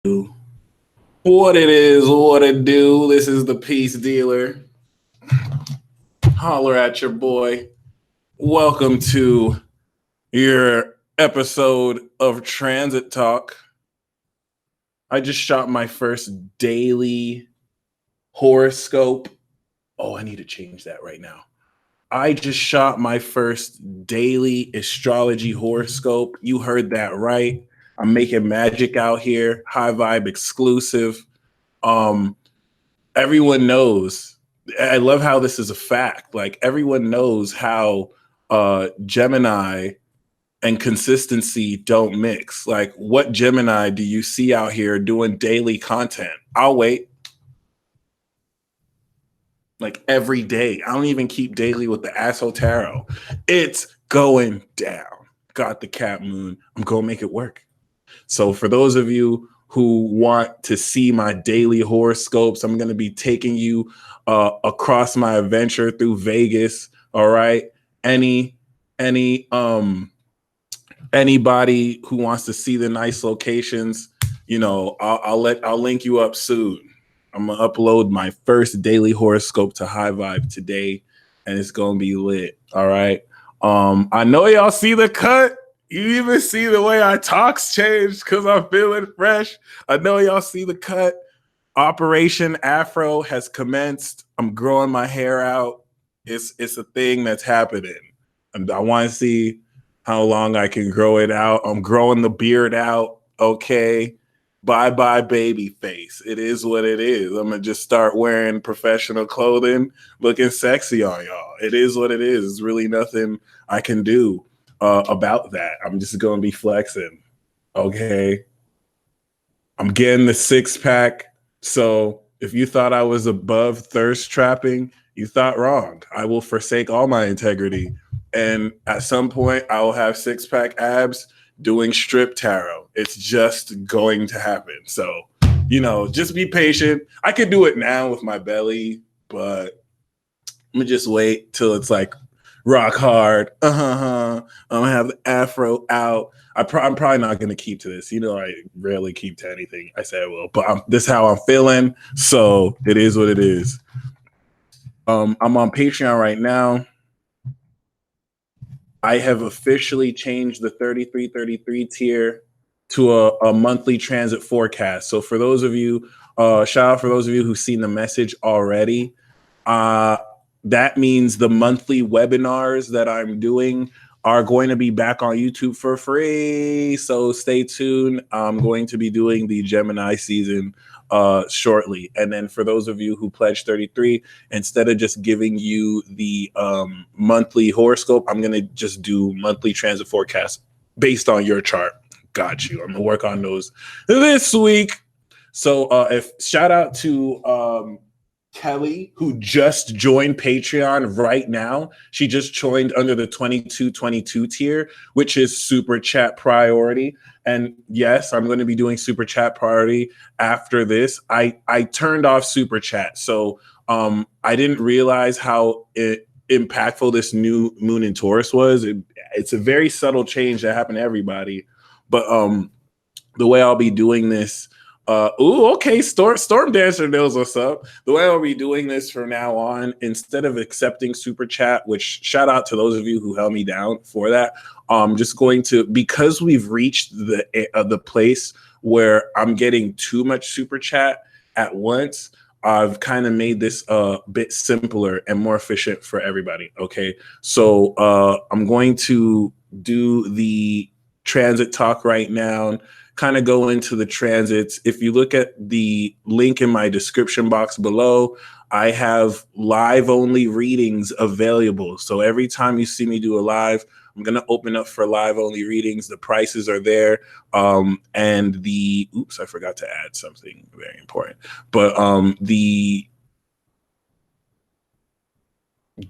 What it is, what it do. This is the Peace Dealer. Holler at your boy. Welcome to your episode of Transit Talk. I just shot my first daily horoscope. Oh, I need to change that right now. I just shot my first daily astrology horoscope. You heard that right. I'm making magic out here, high vibe exclusive. Everyone knows. I love how this is a fact. Like everyone knows how Gemini and consistency don't mix. Like what Gemini do you see out here doing daily content? I'll wait. Like every day. I don't even keep daily with the asshole tarot. It's going down. Got the cat moon. I'm going to make it work. So for those of you who want to see my daily horoscopes, I'm going to be taking you across my adventure through Vegas. All right. Anybody who wants to see the nice locations, you know, I'll link you up soon. I'm gonna upload my first daily horoscope to High Vibe today, and it's gonna be lit. All right. I know y'all see the cut. You even see the way I talk's changed because I'm feeling fresh. I know y'all see the cut. Operation Afro has commenced. I'm growing my hair out. It's a thing that's happening. And I want to see how long I can grow it out. I'm growing the beard out. Okay. Bye baby face. It is what it is. I'm gonna just start wearing professional clothing, looking sexy on y'all. It is what it is. There's really nothing I can do about that. I'm just gonna be flexing. Okay. I'm getting the 6-pack. So if you thought I was above thirst trapping, you thought wrong. I will forsake all my integrity. And at some point, I will have 6-pack abs doing strip tarot. It's just going to happen. So, you know, just be patient. I could do it now with my belly, but I'm gonna just wait till it's like rock hard. I'm gonna have the afro out. I'm probably not gonna keep to this. You know, I rarely keep to anything I say I will, but this is how I'm feeling. So it is what it is. I'm on Patreon right now. I have officially changed the 3333 tier to a monthly transit forecast. So for those of you, shout out for those of you who've seen the message already. That means the monthly webinars that I'm doing are going to be back on YouTube for free. So stay tuned. I'm going to be doing the Gemini season shortly. And then for those of you who pledge 33, instead of just giving you the monthly horoscope, I'm going to just do monthly transit forecast based on your chart. Got you. I'm going to work on those this week. So if shout out to Kelly, who just joined Patreon right now. She just joined under the 2222 tier, which is super chat priority. And yes, I'm going to be doing super chat priority after this. I turned off super chat. So I didn't realize how impactful this new moon in Taurus was. It's a very subtle change that happened to everybody. But the way I'll be doing this, okay. Storm Dancer knows what's up. The way I'll be doing this from now on, instead of accepting super chat, which shout out to those of you who held me down for that, I'm just going to, because we've reached the place where I'm getting too much super chat at once. I've kind of made this a bit simpler and more efficient for everybody. Okay, so I'm going to do the transit talk right now. Kind of go into the transits. If you look at the link in my description box below, I have live only readings available. So every time you see me do a live, I'm going to open up for live only readings. The prices are there. And I forgot to add something very important, but the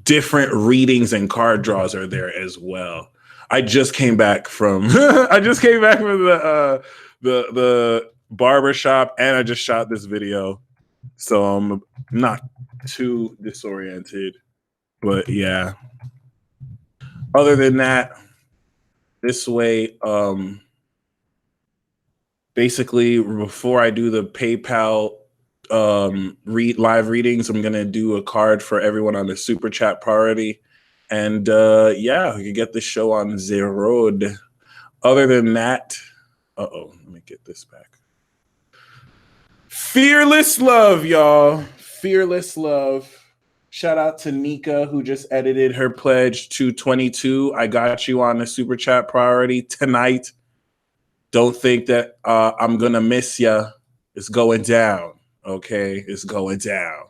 different readings and card draws are there as well. I just came back from the barber shop, and I just shot this video, so I'm not too disoriented. But yeah, other than that, this way, basically, before I do the PayPal live readings, I'm gonna do a card for everyone on the super chat priority, and yeah, you can get the show on the road. Other than that, let me get this back. Fearless love, y'all. Fearless love. Shout out to Nika, who just edited her pledge to 22. I got you on the super chat priority tonight. Don't think that I'm gonna miss ya. It's going down. Okay, it's going down.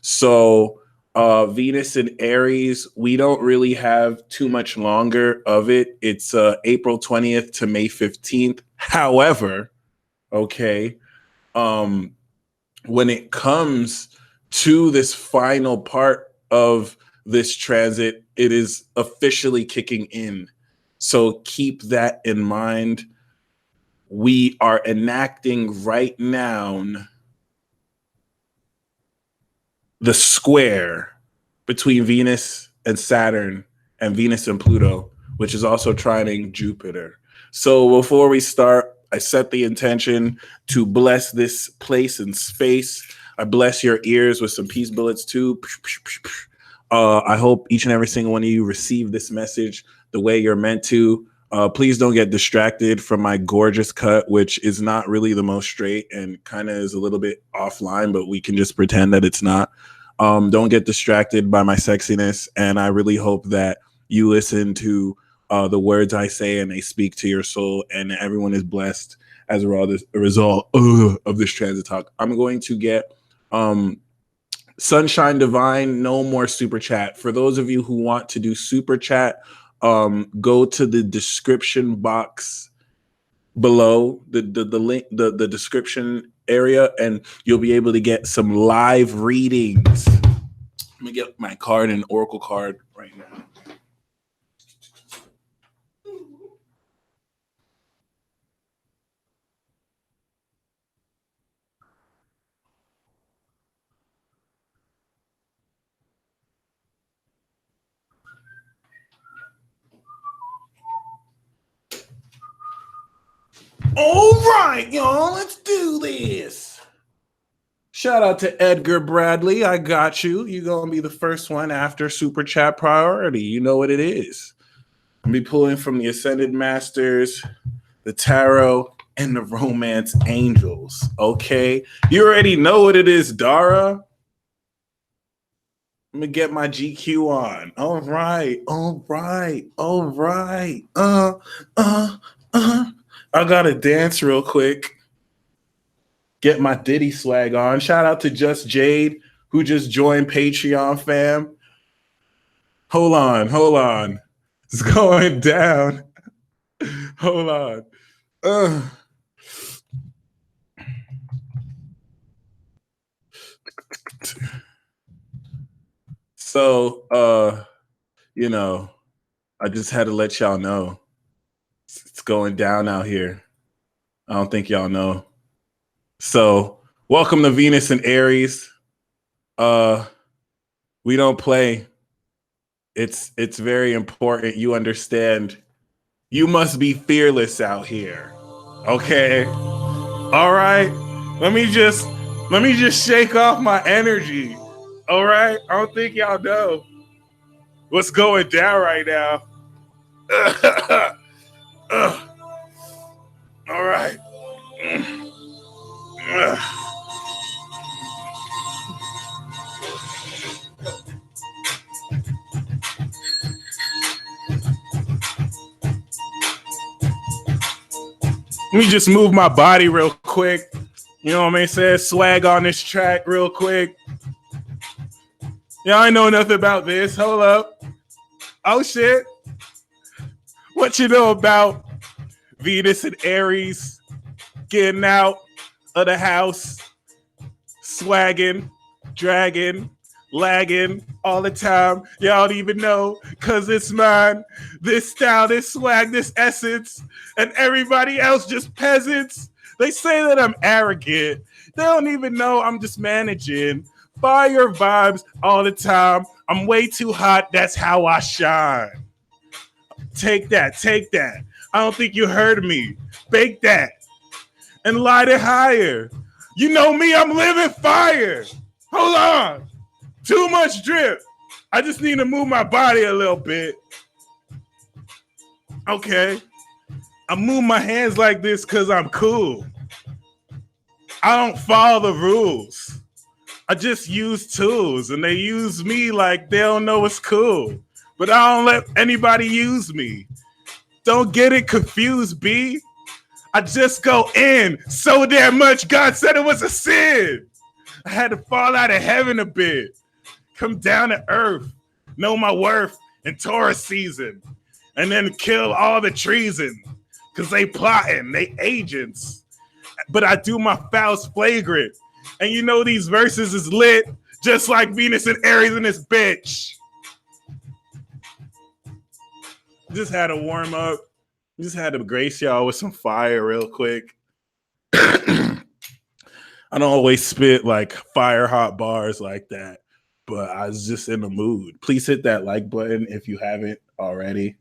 So Venus and Aries, we don't really have too much longer of it. It's April 20th to May 15th. However, okay, when it comes to this final part of this transit, it is officially kicking in. So keep that in mind. We are enacting right now the square between Venus and Saturn and Venus and Pluto, which is also trining Jupiter. So before we start, I set the intention to bless this place and space. I bless your ears with some peace bullets too. I hope each and every single one of you receive this message the way you're meant to. Please don't get distracted from my gorgeous cut, which is not really the most straight and kind of is a little bit offline, but we can just pretend that it's not. Don't get distracted by my sexiness. And I really hope that you listen to the words I say and they speak to your soul, and everyone is blessed as a result of this transit talk. I'm going to get Sunshine Divine, no more super chat. For those of you who want to do super chat, go to the description box below the link, the description area, and you'll be able to get some live readings. Let me get my card, an oracle card right now. All right, y'all, let's do this. Shout out to Edgar Bradley. I got you. You're going to be the first one after Super Chat Priority. You know what it is. I'll be pulling from the Ascended Masters, the Tarot, and the Romance Angels. Okay? You already know what it is, Dara. Let me get my GQ on. All right. I gotta dance real quick. Get my Diddy swag on. Shout out to Just Jade, who just joined Patreon, fam. Hold on. It's going down. Hold on. So, I just had to let y'all know it's going down out here. I don't think y'all know. So, welcome to Venus and Aries. We don't play. It's very important you understand. You must be fearless out here. Okay? All right? Let me just shake off my energy. All right? I don't think y'all know what's going down right now. All right. Let me just move my body real quick. You know what I mean? Say swag on this track real quick. Yeah, I know nothing about this. Hold up. Oh, shit. What you know about Venus and Aries getting out of the house, swagging, dragging, lagging all the time? Y'all don't even know, because it's mine. This style, this swag, this essence, and everybody else just peasants. They say that I'm arrogant. They don't even know I'm just managing. Fire vibes all the time. I'm way too hot. That's how I shine. Take that. I don't think you heard me. Bake that. and light it higher. You know me, I'm living fire. Hold on. Too much drip. I just need to move my body a little bit. Okay. I move my hands like this because I'm cool. I don't follow the rules. I just use tools, and they use me like they don't know what's cool. But I don't let anybody use me. Don't get it confused, B. I just go in so damn much God said it was a sin. I had to fall out of heaven a bit. Come down to earth. Know my worth in Taurus season. And then kill all the treason. Because they plotting, they agents. But I do my fouls flagrant. And you know these verses is lit. Just like Venus and Aries in this bitch. Just had to warm up. Just had to grace y'all with some fire real quick. I don't always spit like fire hot bars like that, but I was just in the mood. Please hit that like button if you haven't already.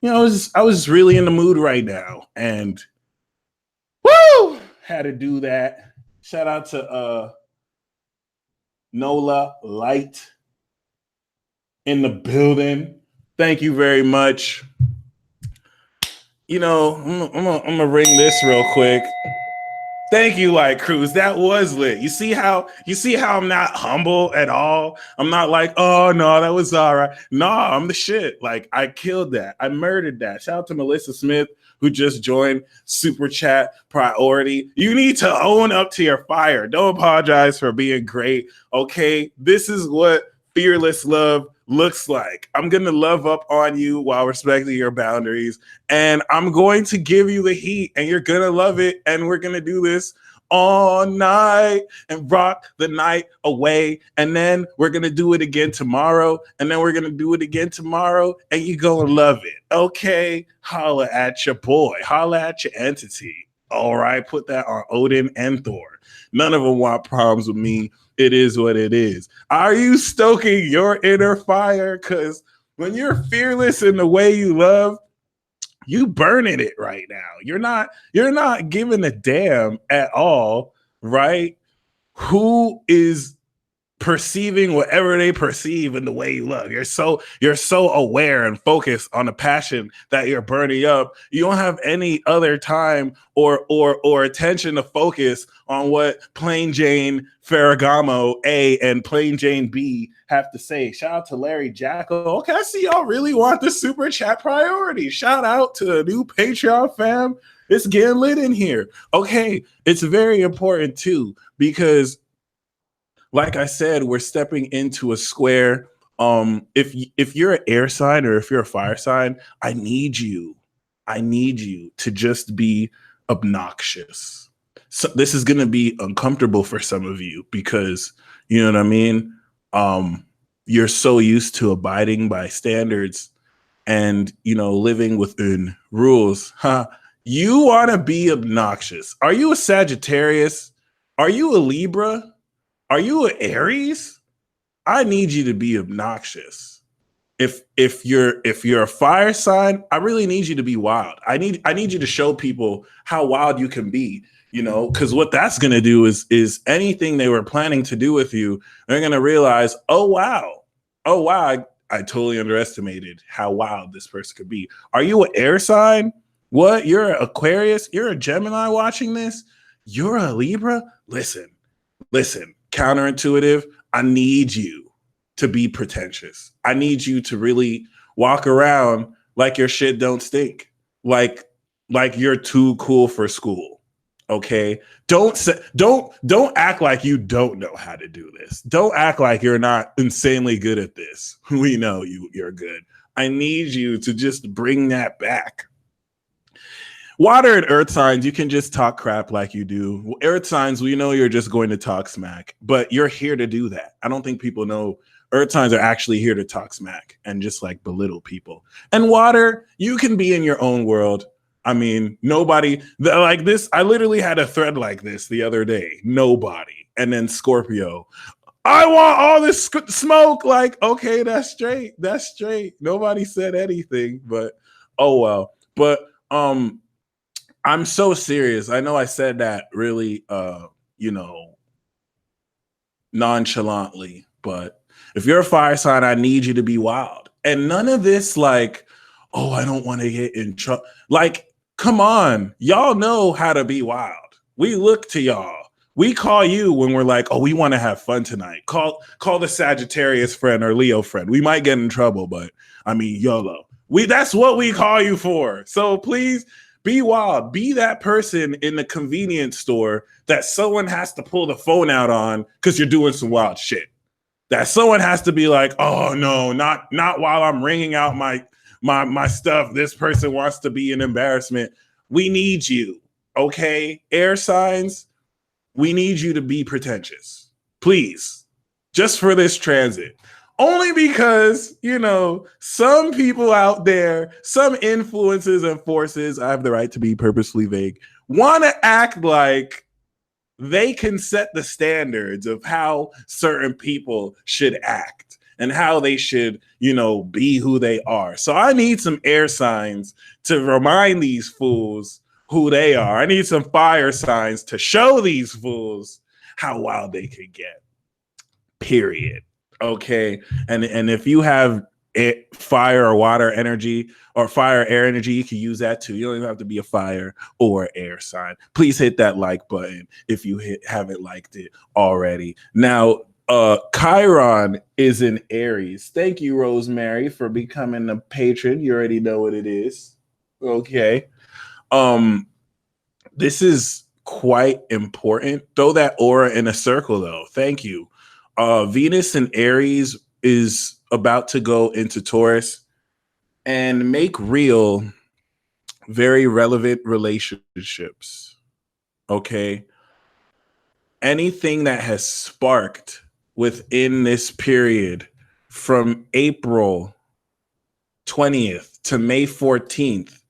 You know, I was really in the mood right now, and woo, had to do that. Shout out to Nola Light in the building. Thank you very much. You know, I'm gonna ring this real quick. Thank you, Light Cruz. That was lit. You see how I'm not humble at all? I'm not like, oh no, that was all right. No, I'm the shit. Like, I killed that. I murdered that. Shout out to Melissa Smith, who just joined Super Chat Priority. You need to own up to your fire. Don't apologize for being great. Okay, this is what fearless love looks like. I'm going to love up on you while respecting your boundaries, and I'm going to give you the heat, and you're going to love it, and we're going to do this all night and rock the night away, and then we're going to do it again tomorrow, and then we're going to do it again tomorrow, and you're going to love it. Okay? Holla at your boy. Holla at your entity. All right? Put that on Odin and Thor. None of them want problems with me. It is what it is. Are you stoking your inner fire? Because when you're fearless in the way you love, you burning it right now. You're not giving a damn at all, right? Who is perceiving whatever they perceive in the way you love. You're so aware and focused on the passion that you're burning up. You don't have any other time or attention to focus on what Plain Jane Ferragamo A and Plain Jane B have to say. Shout out to Larry Jacko. Okay, I see y'all really want the super chat priority. Shout out to the new Patreon fam. It's getting lit in here. Okay, it's very important too, because like I said, we're stepping into a square. If you're an air sign or if you're a fire sign, I need you to just be obnoxious. So this is going to be uncomfortable for some of you because, you know what I mean? You're so used to abiding by standards and, you know, living within rules. You want to be obnoxious. Are you a Sagittarius? Are you a Libra? Are you an Aries? I need you to be obnoxious. If you're a fire sign, I really need you to be wild. I need you to show people how wild you can be, you know, because what that's gonna do is anything they were planning to do with you, they're gonna realize, oh wow, I totally underestimated how wild this person could be. Are you an air sign? What? You're an Aquarius? You're a Gemini watching this? You're a Libra? Listen. Counterintuitive, I need you to be pretentious. I need you to really walk around like your shit don't stink. Like you're too cool for school. Okay? Don't act like you don't know how to do this. Don't act like you're not insanely good at this. We know you're good. I need you to just bring that back. Water and earth signs, you can just talk crap like you do. Earth signs, we know you're just going to talk smack, but you're here to do that. I don't think people know earth signs are actually here to talk smack and just like belittle people. And water, you can be in your own world. I mean, nobody like this. I literally had a thread like this the other day. Nobody. And then Scorpio, I want all this smoke. Like, okay, that's straight. Nobody said anything, but oh well. But I'm so serious. I know I said that really, you know, nonchalantly, but if you're a fire sign, I need you to be wild. And none of this, like, oh, I don't want to get in trouble. Like, come on, y'all know how to be wild. We look to y'all. We call you when we're like, oh, we want to have fun tonight. Call the Sagittarius friend or Leo friend. We might get in trouble, but I mean, YOLO. That's what we call you for. So please be wild. Be that person in the convenience store that someone has to pull the phone out on because you're doing some wild shit. That someone has to be like, oh no, not while I'm ringing out my stuff. This person wants to be an embarrassment. We need you, okay? Air signs, we need you to be pretentious. Please. Just for this transit. Only because, you know, some people out there, some influences and forces, I have the right to be purposely vague, want to act like they can set the standards of how certain people should act and how they should, you know, be who they are. So I need some air signs to remind these fools who they are. I need some fire signs to show these fools how wild they can get. Period. Okay. And if you have fire or water energy or fire air energy, you can use that too. You don't even have to be a fire or air sign. Please hit that like button if you haven't liked it already. Now, Chiron is in Aries. Thank you, Rosemary, for becoming a patron. You already know what it is. Okay. This is quite important. Throw that aura in a circle, though. Thank you. Venus in Aries is about to go into Taurus and make real very relevant relationships. Okay. Anything that has sparked within this period from April 20th to May 14th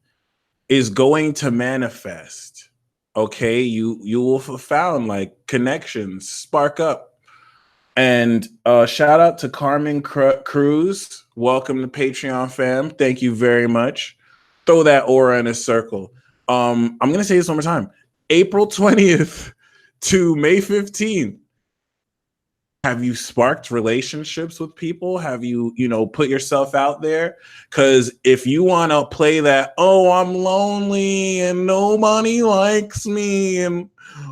is going to manifest. Okay. You will have found like connections spark up. And shout out to Carmen Cruz. Welcome to Patreon fam. Thank you very much. Throw that aura in a circle. I'm going to say this one more time. April 20th to May 15th. Have you sparked relationships with people? Have you, you know, put yourself out there? Because if you want to play that, oh, I'm lonely and nobody likes me and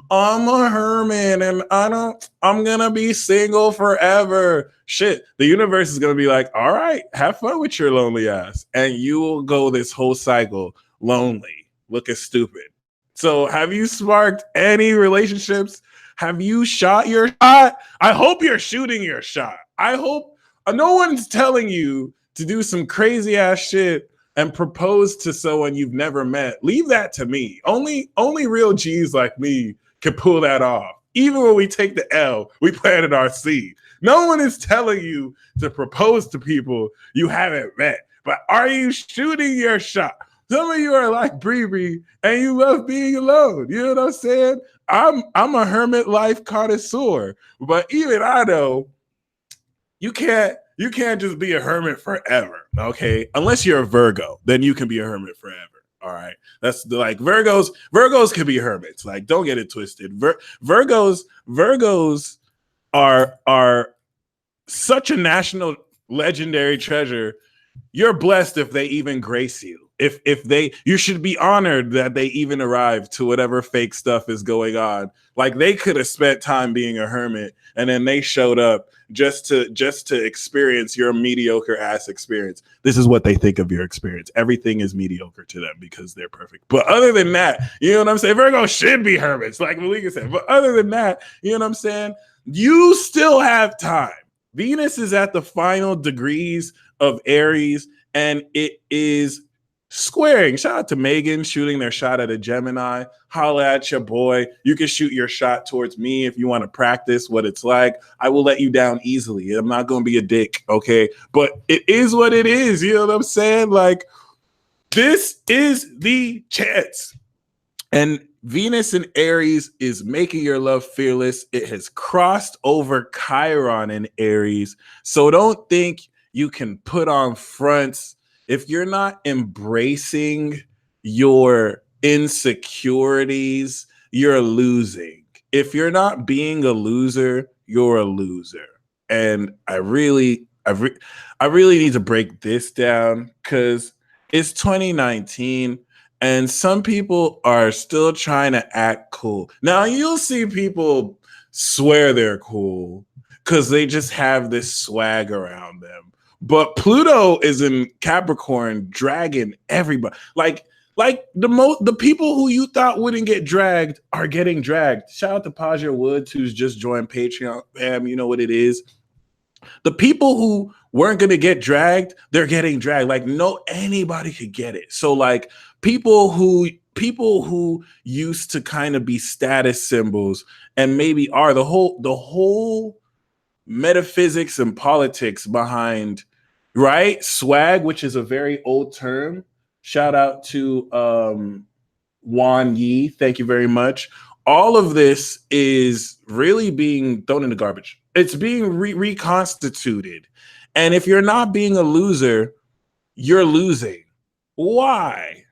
I'm a hermit and I'm going to be single forever. Shit, the universe is going to be like, all right, have fun with your lonely ass. And you will go this whole cycle lonely, looking stupid. So have you sparked any relationships? Have you shot your shot? I hope you're shooting your shot. I hope no one's telling you to do some crazy ass shit and propose to someone you've never met. Leave that to me. Only real G's like me can pull that off. Even when we take the L, we planted our seed. No one is telling you to propose to people you haven't met. But are you shooting your shot? Some of you are like Bree and you love being alone. You know what I'm saying? I'm a hermit life connoisseur, but even I know you can't just be a hermit forever, okay? Unless you're a Virgo, then you can be a hermit forever. All right, that's like Virgos can be hermits. Like, don't get it twisted. Virgos are such a national legendary treasure. You're blessed if they even grace you. If they, you should be honored that they even arrived to whatever fake stuff is going on. Like, they could have spent time being a hermit and then they showed up just to experience your mediocre ass experience. This is what they think of your experience. Everything is mediocre to them because they're perfect. But other than that, you know what I'm saying? Virgo should be hermits, like Malika said. But other than that, you know what I'm saying? You still have time. Venus is at the final degrees of Aries and it is squaring. Shout out to Megan shooting their shot at a Gemini. Holla at your boy. You can shoot your shot towards me if you want to practice what it's like. I will let you down easily. I'm not going to be a dick, okay? But it is what it is. You know what I'm saying? Like, this is the chance. And Venus in Aries is making your love fearless. It has crossed over Chiron in Aries. So don't think you can put on fronts if you're not embracing your insecurities, you're losing. If you're not being a loser, you're a loser. And I really need to break this down because it's 2019 and some people are still trying to act cool. Now you'll see people swear they're cool because they just have this swag around them. But Pluto is in Capricorn, dragging everybody. Like the people who you thought wouldn't get dragged are getting dragged. Shout out to Paja Woods, who's just joined Patreon. Bam, you know what it is. The people who weren't gonna get dragged, they're getting dragged. Like no anybody could get it. So like people who used to kind of be status symbols and maybe are the whole metaphysics and politics behind right swag, which is a very old term. Shout out to Wan Yi. Thank you very much. All of this is really being thrown in the garbage. It's being reconstituted. And if you're not being a loser, you're losing. Why?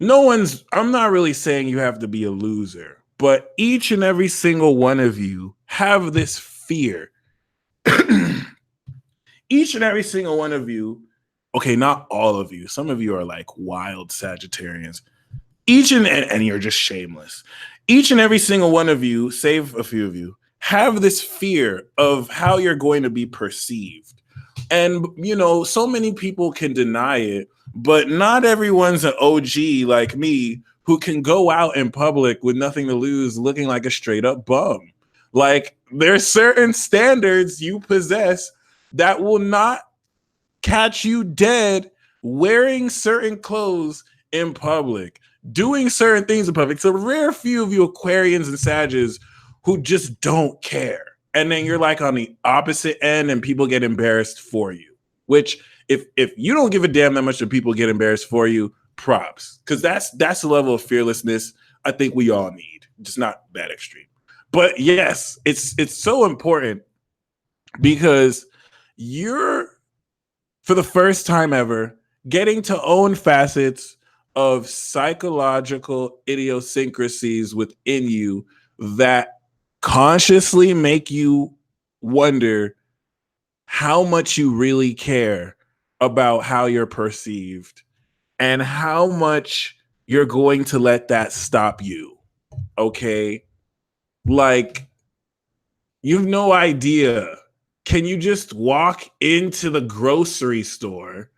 I'm not really saying you have to be a loser, but each and every single one of you have this fear. Each and every single one of you, okay, not all of you. Some of you are like wild Sagittarians. And you're just shameless. Each and every single one of you, save a few of you, have this fear of how you're going to be perceived. And, you know, so many people can deny it, but not everyone's an OG like me who can go out in public with nothing to lose looking like a straight up bum. Like there's certain standards you possess that will not catch you dead wearing certain clothes in public, doing certain things in public. It's a rare few of you Aquarians and Sages who just don't care. And then you're like on the opposite end and people get embarrassed for you, which if you don't give a damn that much that people get embarrassed for you, props. Because that's the level of fearlessness I think we all need, just not that extreme. But yes, it's so important because you're, for the first time ever, getting to own facets of psychological idiosyncrasies within you that consciously make you wonder how much you really care about how you're perceived and how much you're going to let that stop you. Okay? Like, you've no idea. Can you just walk into the grocery store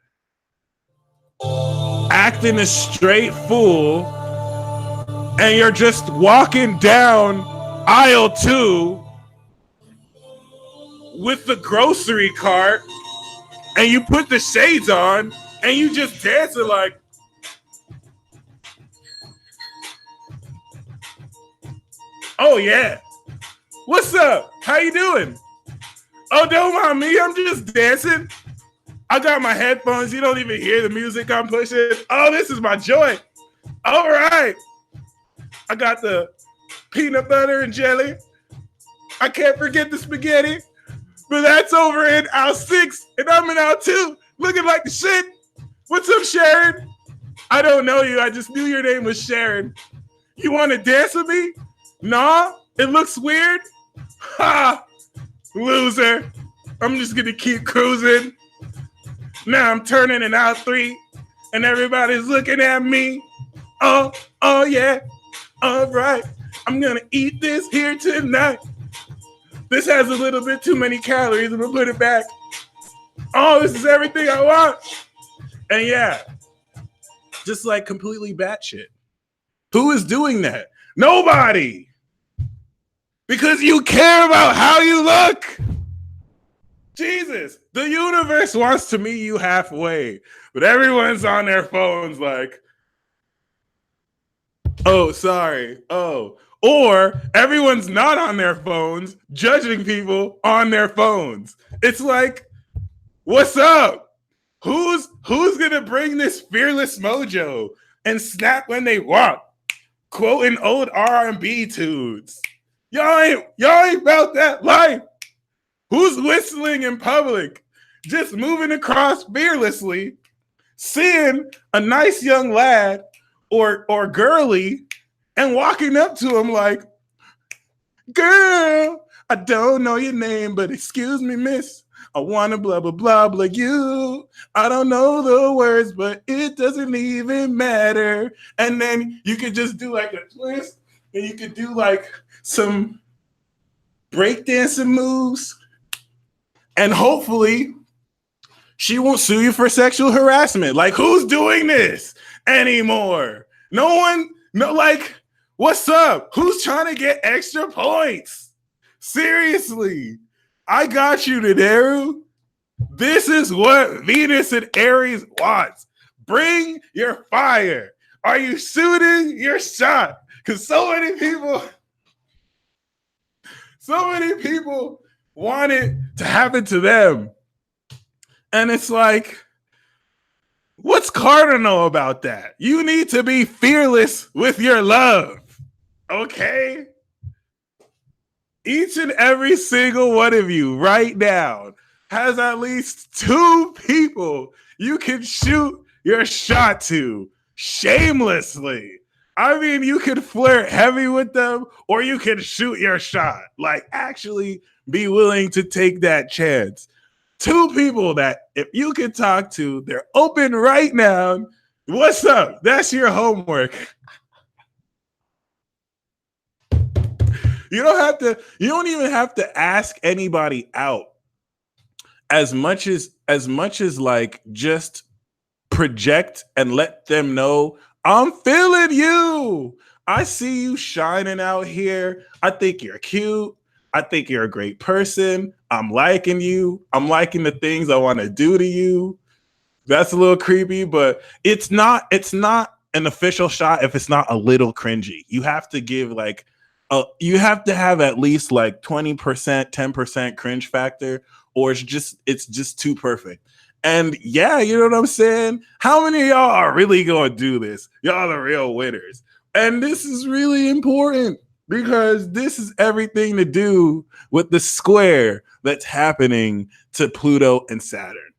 acting a straight fool and you're just walking down aisle 2 with the grocery cart and you put the shades on and you just dancing like, oh yeah, what's up? How you doing? Oh, don't mind me, I'm just dancing. I got my headphones. You don't even hear the music I'm pushing. Oh, this is my joint. All right. I got the peanut butter and jelly. I can't forget the spaghetti. But that's over in aisle 6, and I'm in aisle 2, looking like the shit. What's up, Sharon? I don't know you. I just knew your name was Sharon. You want to dance with me? Nah, it looks weird. Ha! Loser. I'm just going to keep cruising. Now I'm turning in aisle 3, and everybody's looking at me. Oh yeah. All right. I'm going to eat this here tonight. This has a little bit too many calories. I'm going to put it back. Oh, this is everything I want. And yeah, just like completely batshit. Who is doing that? Nobody. Because you care about how you look. Jesus, the universe wants to meet you halfway, but everyone's on their phones like, oh, sorry. Oh, or everyone's not on their phones, judging people on their phones. It's like, what's up? Who's gonna bring this fearless mojo and snap when they walk, quoting old R&B tunes? Y'all ain't about that life. Who's whistling in public, just moving across fearlessly, seeing a nice young lad or girly and walking up to him like, girl, I don't know your name, but excuse me, miss. I want to blah, blah, blah, blah, you. I don't know the words, but it doesn't even matter. And then you could just do like a twist, and you could do like some breakdancing moves. And hopefully she won't sue you for sexual harassment. Like, who's doing this anymore? No one, no, like, what's up? Who's trying to get extra points? Seriously, I got you, Naderu. This is what Venus and Aries wants. Bring your fire. Are you shooting your shot? Because so many people want it to happen to them. And it's like, what's cardinal about that? You need to be fearless with your love. Okay? Each and every single one of you right now has at least 2 people you can shoot your shot to shamelessly. I mean, you can flirt heavy with them or you can shoot your shot. Like, actually be willing to take that chance. 2 people that if you can talk to, they're open right now. What's up? That's your homework. You don't even have to ask anybody out. As much as like just project and let them know, I'm feeling you. I see you shining out here. I think you're cute. I think you're a great person. I'm liking you. I'm liking the things I want to do to you. That's a little creepy, but it's not an official shot if it's not a little cringy. You have to give like you have to have at least like 20%, 10% cringe factor, or it's just too perfect. And yeah, you know what I'm saying? How many of y'all are really going to do this? Y'all are the real winners. And this is really important because this is everything to do with the square that's happening to Pluto and Saturn.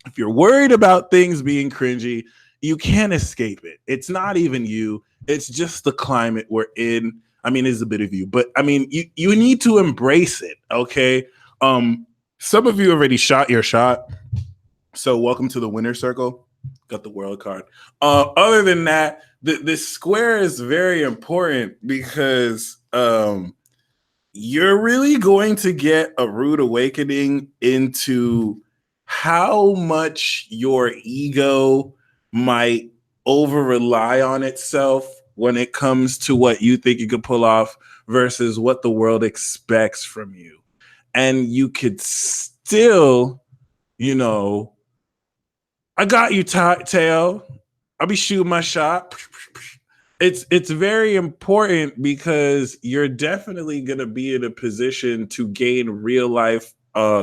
If you're worried about things being cringy, you can't escape it. It's not even you. It's just the climate we're in. I mean, it's a bit of you, but I mean, you need to embrace it, okay? Some of you already shot your shot, so welcome to the winner circle. Got the world card. Other than that, this square is very important because you're really going to get a rude awakening into how much your ego might over rely on itself when it comes to what you think you could pull off versus what the world expects from you. And you could still, you know, I got you, Tail. I'll be shooting my shot. It's very important because you're definitely going to be in a position to gain real life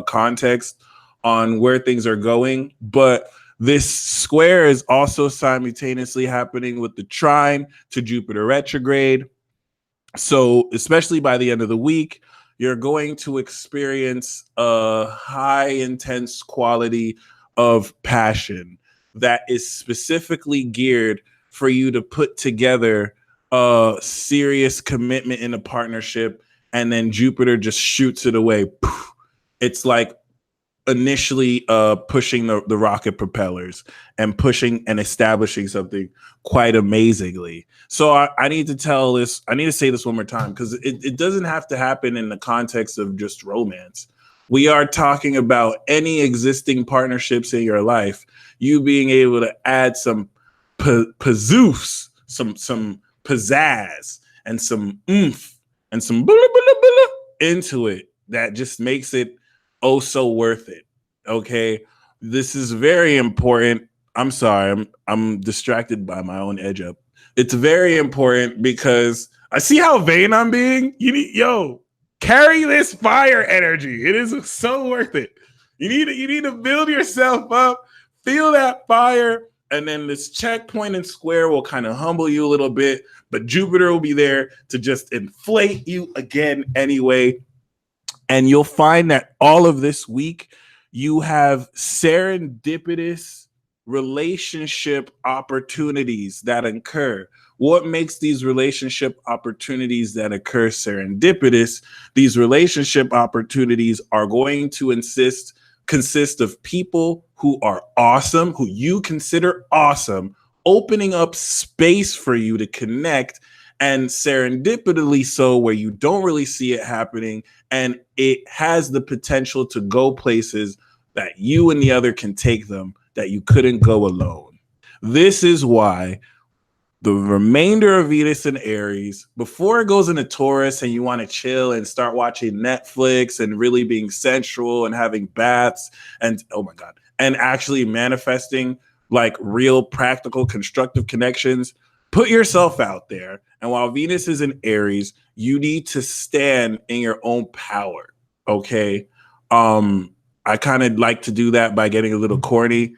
context on where things are going. But this square is also simultaneously happening with the trine to Jupiter retrograde. So especially by the end of the week, you're going to experience a high intense quality of passion that is specifically geared for you to put together a serious commitment in a partnership, and then Jupiter just shoots it away. It's like initially pushing the rocket propellers and pushing and establishing something quite amazingly. So I need to say this one more time because it doesn't have to happen in the context of just romance. We are talking about any existing partnerships in your life, you being able to add some pazzoofs, some pizzazz, and some oomph, and some into it that just makes it oh so worth it. Okay, this is very important. I'm sorry, I'm distracted by my own edge up. It's very important because I see how vain I'm being. Carry this fire energy. It is so worth it. You need to build yourself up, feel that fire, and then this checkpoint and square will kind of humble you a little bit, but Jupiter will be there to just inflate you again anyway. And you'll find that all of this week, you have serendipitous relationship opportunities that occur. What makes these relationship opportunities that occur serendipitous? These relationship opportunities are going to consist of people who are awesome, who you consider awesome, opening up space for you to connect, and serendipitously so, where you don't really see it happening, and it has the potential to go places that you and the other can take them that you couldn't go alone. This is why the remainder of Venus and Aries, before it goes into Taurus and you want to chill and start watching Netflix and really being sensual and having baths and, oh my God, and actually manifesting like real practical constructive connections, put yourself out there. And while Venus is in Aries, you need to stand in your own power. Okay. I kind of like to do that by getting a little corny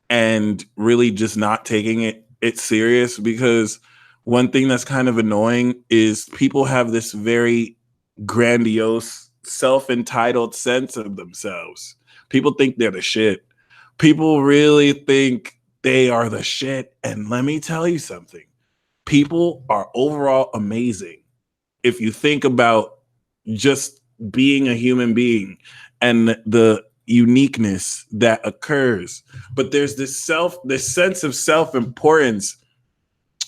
and really just not taking it serious, because one thing that's kind of annoying is people have this very grandiose, self-entitled sense of themselves. People think they're the shit. People really think they are the shit. And let me tell you something. People are overall amazing if you think about just being a human being and the uniqueness that occurs. But there's this sense of self-importance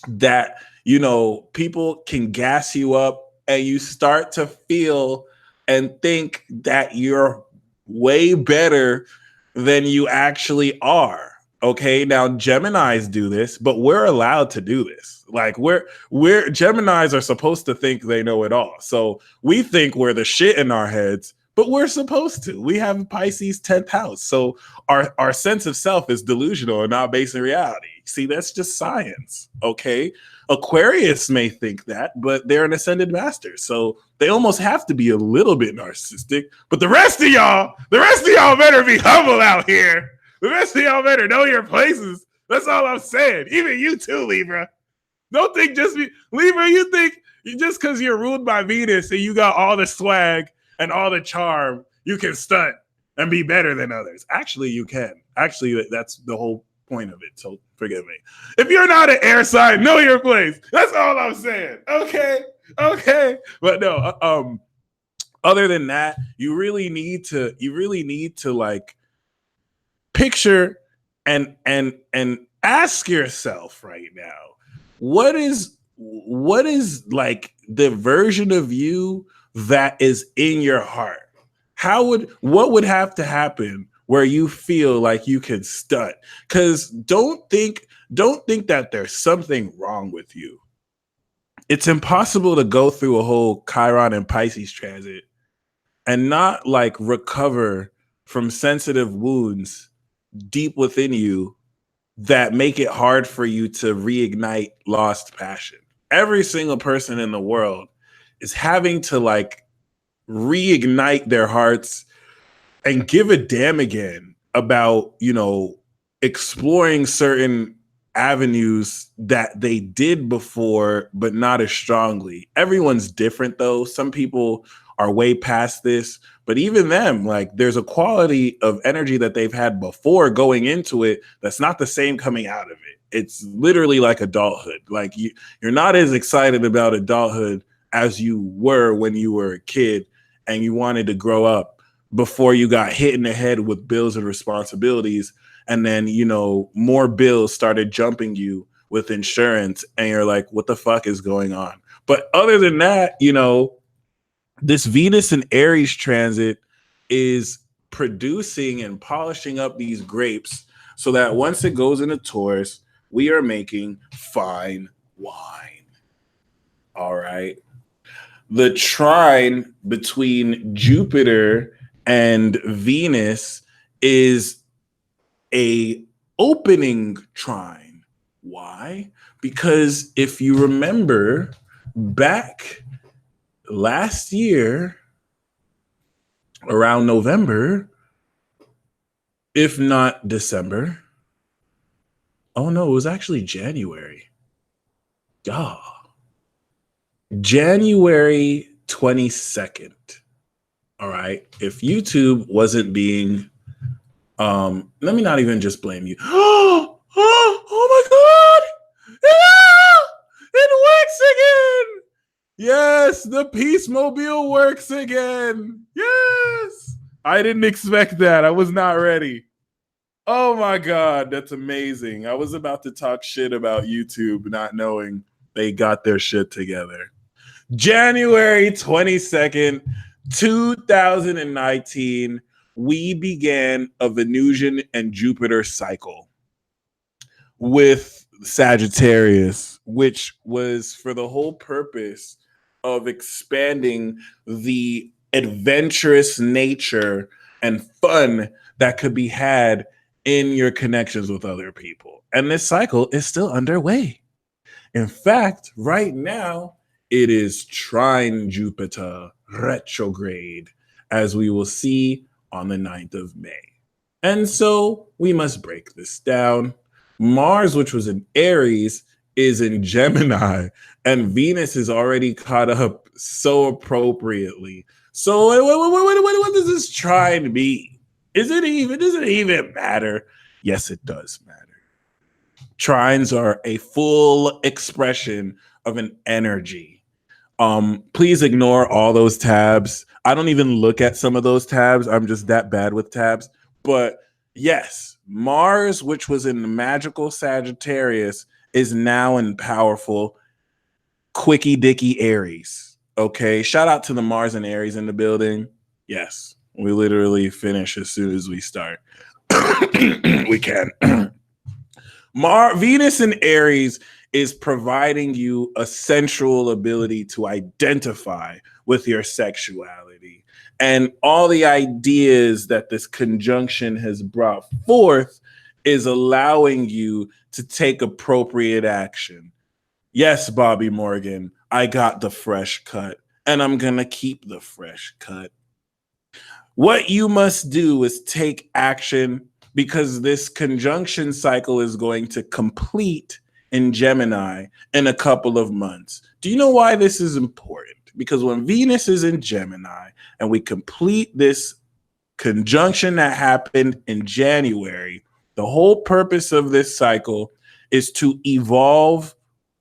that, you know, people can gas you up and you start to feel and think that you're way better than you actually are. Okay, now Geminis do this, but we're allowed to do this. Like we're Geminis are supposed to think they know it all. So we think we're the shit in our heads, but we're supposed to. We have Pisces 10th house. So our sense of self is delusional and not based in reality. See, that's just science. Okay. Aquarius may think that, but they're an ascended master. So they almost have to be a little bit narcissistic. But the rest of y'all better be humble out here. The rest of y'all better know your places. That's all I'm saying. Even you too, Libra. Don't think Libra, you think just because you're ruled by Venus and you got all the swag and all the charm, you can stunt and be better than others. Actually, you can. Actually, that's the whole point of it. So forgive me. If you're not an air sign, know your place. That's all I'm saying. Okay. But no, other than that, you really need to like picture and ask yourself right now, what is like the version of you that is in your heart? What would have to happen where you feel like you can stunt? Because don't think that there's something wrong with you. It's impossible to go through a whole Chiron and Pisces transit and not like recover from sensitive wounds deep within you that make it hard for you to reignite lost passion. Every single person in the world is having to like reignite their hearts and give a damn again about, you know, exploring certain avenues that they did before, but not as strongly. Everyone's different though. Some people are way past this, but even them, like there's a quality of energy that they've had before going into it that's not the same coming out of it. It's literally like adulthood. Like you're not as excited about adulthood as you were when you were a kid and you wanted to grow up before you got hit in the head with bills and responsibilities. And then, you know, more bills started jumping you with insurance and you're like, what the fuck is going on? But other than that, you know, this Venus and Aries transit is producing and polishing up these grapes so that once it goes into Taurus, we are making fine wine. All right. The trine between Jupiter and Venus is a opening trine. Why? Because if you remember back last year around November, if not December, oh no, it was actually January. January 22nd. All right. If YouTube wasn't being Let me not even just blame you. Oh my God! It works again! Yes, the Peace Mobile works again. Yes. I didn't expect that. I was not ready. Oh my God, that's amazing. I was about to talk shit about YouTube, not knowing they got their shit together. January 22nd, 2019, we began a Venusian and Jupiter cycle with Sagittarius, which was for the whole purpose of expanding the adventurous nature and fun that could be had in your connections with other people. And this cycle is still underway. In fact, right now, it is trine Jupiter retrograde, as we will see on the 9th of May. And so we must break this down. Mars, which was in Aries, is in Gemini, and Venus is already caught up so appropriately. So what does this trine mean? Does it even matter? Yes, it does matter. Trines are a full expression of an energy. Please ignore all those tabs. I don't even look at some of those tabs. I'm just that bad with tabs. But yes, Mars, which was in the magical Sagittarius, is now in powerful Quickie Dicky Aries. Okay. Shout out to the Mars and Aries in the building. Yes. We literally finish as soon as we start. We can. Venus in Aries is providing you a sensual ability to identify with your sexuality. And all the ideas that this conjunction has brought forth is allowing you to take appropriate action. Yes, Bobby Morgan, I got the fresh cut, and I'm going to keep the fresh cut. What you must do is take action, because this conjunction cycle is going to complete in Gemini in a couple of months. Do you know why this is important? Because when Venus is in Gemini and we complete this conjunction that happened in January, the whole purpose of this cycle is to evolve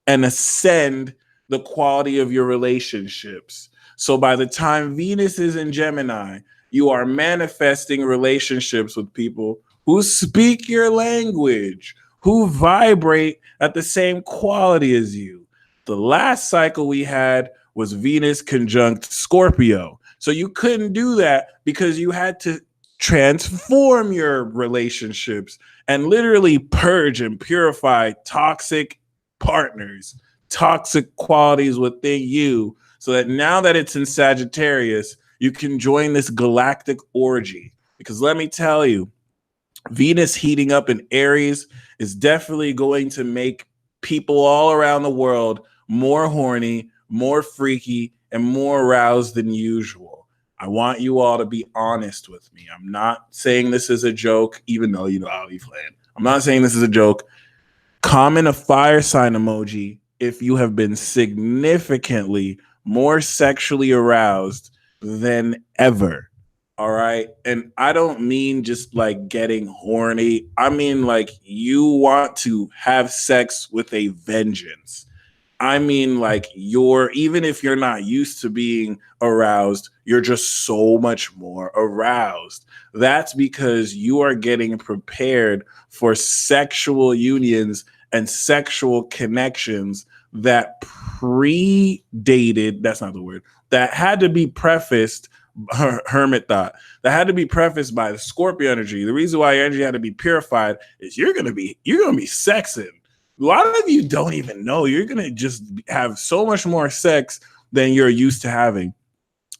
and ascend the quality of your relationships. So by the time Venus is in Gemini, you are manifesting relationships with people who speak your language, who vibrate at the same quality as you. The last cycle we had was Venus conjunct Scorpio. So you couldn't do that because you had to transform your relationships and literally purge and purify toxic partners, toxic qualities within you, so that now that it's in Sagittarius, you can join this galactic orgy. Because let me tell you, Venus heating up in Aries is definitely going to make people all around the world more horny, more freaky, and more aroused than usual. I want you all to be honest with me. I'm not saying this is a joke, even though you know I'll be playing. I'm not saying this is a joke. Comment a fire sign emoji if you have been significantly more sexually aroused than ever. All right. And I don't mean just like getting horny. I mean like you want to have sex with a vengeance. I mean like even if you're not used to being aroused, you're just so much more aroused. That's because you are getting prepared for sexual unions and sexual connections that predated, that's not the word, that had to be prefaced, hermit thought, that had to be prefaced by the Scorpio energy. The reason why your energy had to be purified is you're gonna be sexing. A lot of you don't even know. You're gonna just have so much more sex than you're used to having.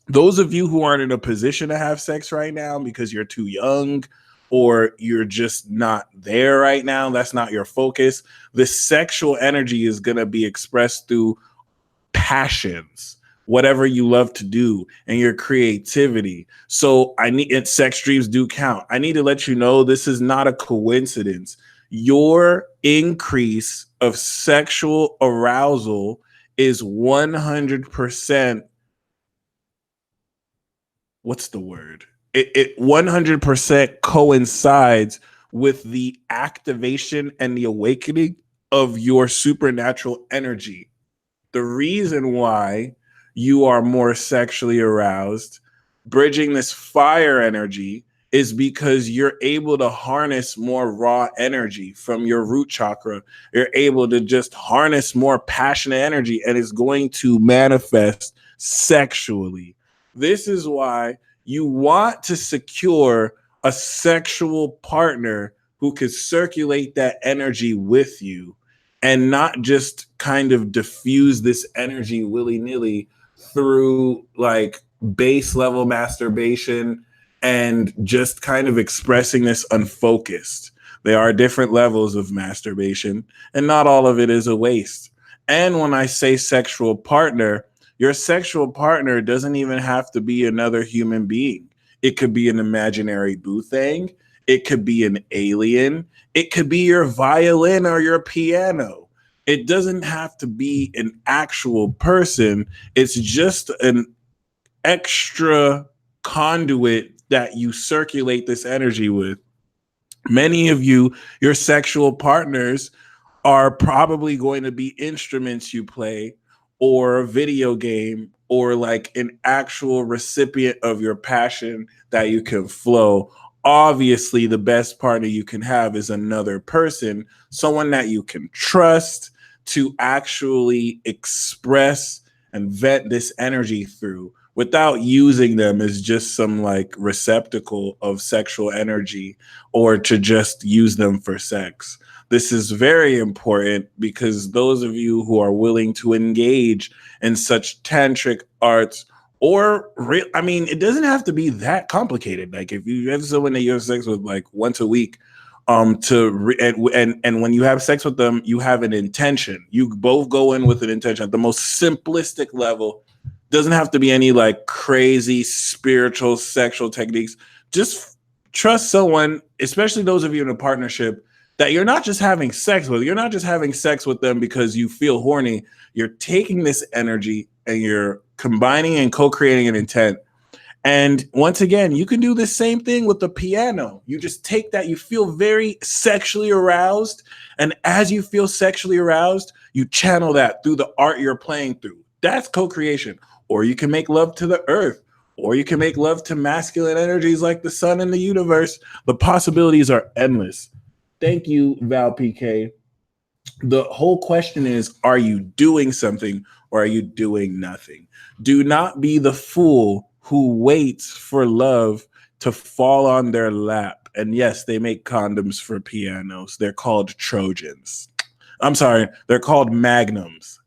Those of you who aren't in a position to have sex right now because you're too young or you're just not there right now, that's not your focus. The sexual energy is going to be expressed through passions, whatever you love to do, and your creativity. So sex dreams do count. I need to let you know this is not a coincidence. Your increase of sexual arousal is 100%. What's the word? It 100% coincides with the activation and the awakening of your supernatural energy. The reason why you are more sexually aroused, bridging this fire energy, is because you're able to harness more raw energy from your root chakra. You're able to just harness more passionate energy, and it's going to manifest sexually. This is why you want to secure a sexual partner who could circulate that energy with you and not just kind of diffuse this energy willy-nilly through like base level masturbation and just kind of expressing this unfocused. There are different levels of masturbation, and not all of it is a waste. And when I say sexual partner, your sexual partner doesn't even have to be another human being. It could be an imaginary boo thing. It could be an alien. It could be your violin or your piano. It doesn't have to be an actual person. It's just an extra conduit that you circulate this energy with. Many of you, your sexual partners, are probably going to be instruments you play or a video game or like an actual recipient of your passion that you can flow. Obviously, the best partner you can have is another person, someone that you can trust to actually express and vent this energy through without using them as just some like receptacle of sexual energy or to just use them for sex. This is very important because those of you who are willing to engage in such tantric arts, or I mean, it doesn't have to be that complicated. Like if you have someone that you have sex with like once a week, and when you have sex with them, you have an intention. You both go in with an intention at the most simplistic level. Doesn't have to be any like crazy spiritual sexual techniques. Just trust someone, especially those of you in a partnership, that you're not just having sex with. You're not just having sex with them because you feel horny. You're taking this energy and you're combining and co-creating an intent. And once again, you can do the same thing with the piano. You just take that, you feel very sexually aroused. And as you feel sexually aroused, you channel that through the art you're playing through. That's co-creation. Or you can make love to the earth, or you can make love to masculine energies like the sun and the universe. The possibilities are endless. Thank you, Val PK. The whole question is, are you doing something or are you doing nothing? Do not be the fool who waits for love to fall on their lap. And yes, they make condoms for pianos. They're called Trojans. I'm sorry, they're called Magnums.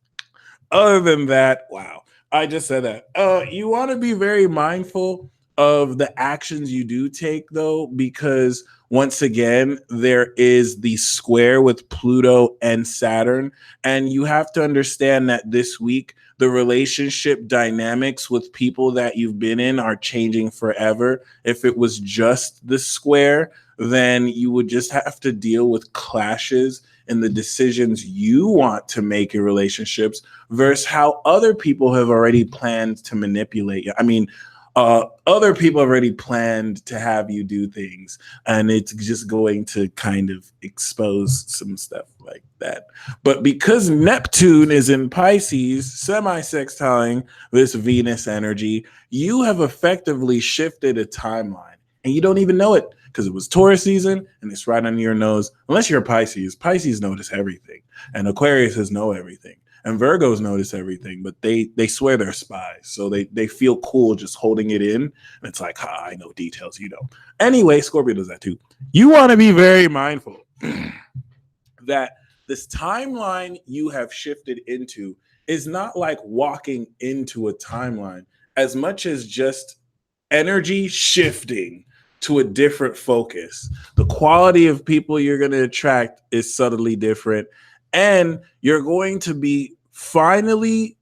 Other than that, wow, I just said that. You want to be very mindful of the actions you do take, though, because once again, there is the square with Pluto and Saturn. And you have to understand that this week, the relationship dynamics with people that you've been in are changing forever. If it was just the square, then you would just have to deal with clashes in the decisions you want to make in relationships versus how other people have already planned to manipulate you. I mean, other people have already planned to have you do things, and it's just going to kind of expose some stuff like that. But because Neptune is in Pisces, semi-sextiling this Venus energy, you have effectively shifted a timeline, and you don't even know it because it was Taurus season, and it's right under your nose. Unless you're a Pisces, Pisces notice everything, and Aquarius know everything. And Virgos notice everything, but they swear they're spies. So they feel cool just holding it in. And it's like, I know details you don't. Anyway, Scorpio does that too. You want to be very mindful that this timeline you have shifted into is not like walking into a timeline as much as just energy shifting to a different focus. The quality of people you're going to attract is subtly different. And you're going to be finally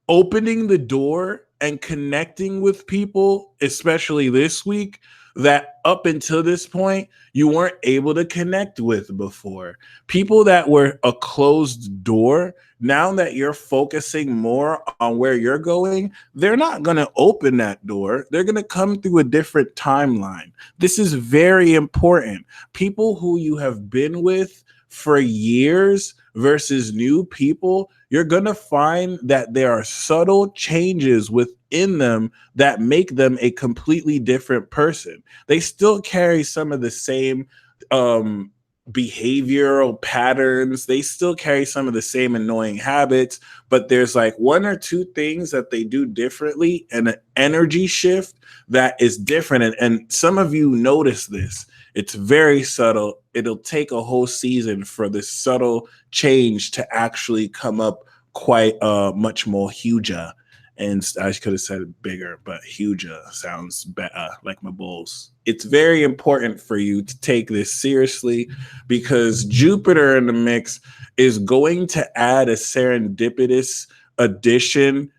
opening the door and connecting with people, especially this week, that up until this point you weren't able to connect with before. People that were a closed door, now that you're focusing more on where you're going, they're not going to open that door. They're going to come through a different timeline. This is very important. People who you have been with for years versus new people, you're going to find that there are subtle changes within them that make them a completely different person. They still carry some of the same um, behavioral patterns. They still carry some of the same annoying habits, but there's like one or two things that they do differently and an energy shift that is different. And some of you notice this. It's very subtle. It'll take a whole season for this subtle change to actually come up quite much more huger. And I could have said it bigger, but huger sounds better, like my bulls. It's very important for you to take this seriously because Jupiter in the mix is going to add a serendipitous addition.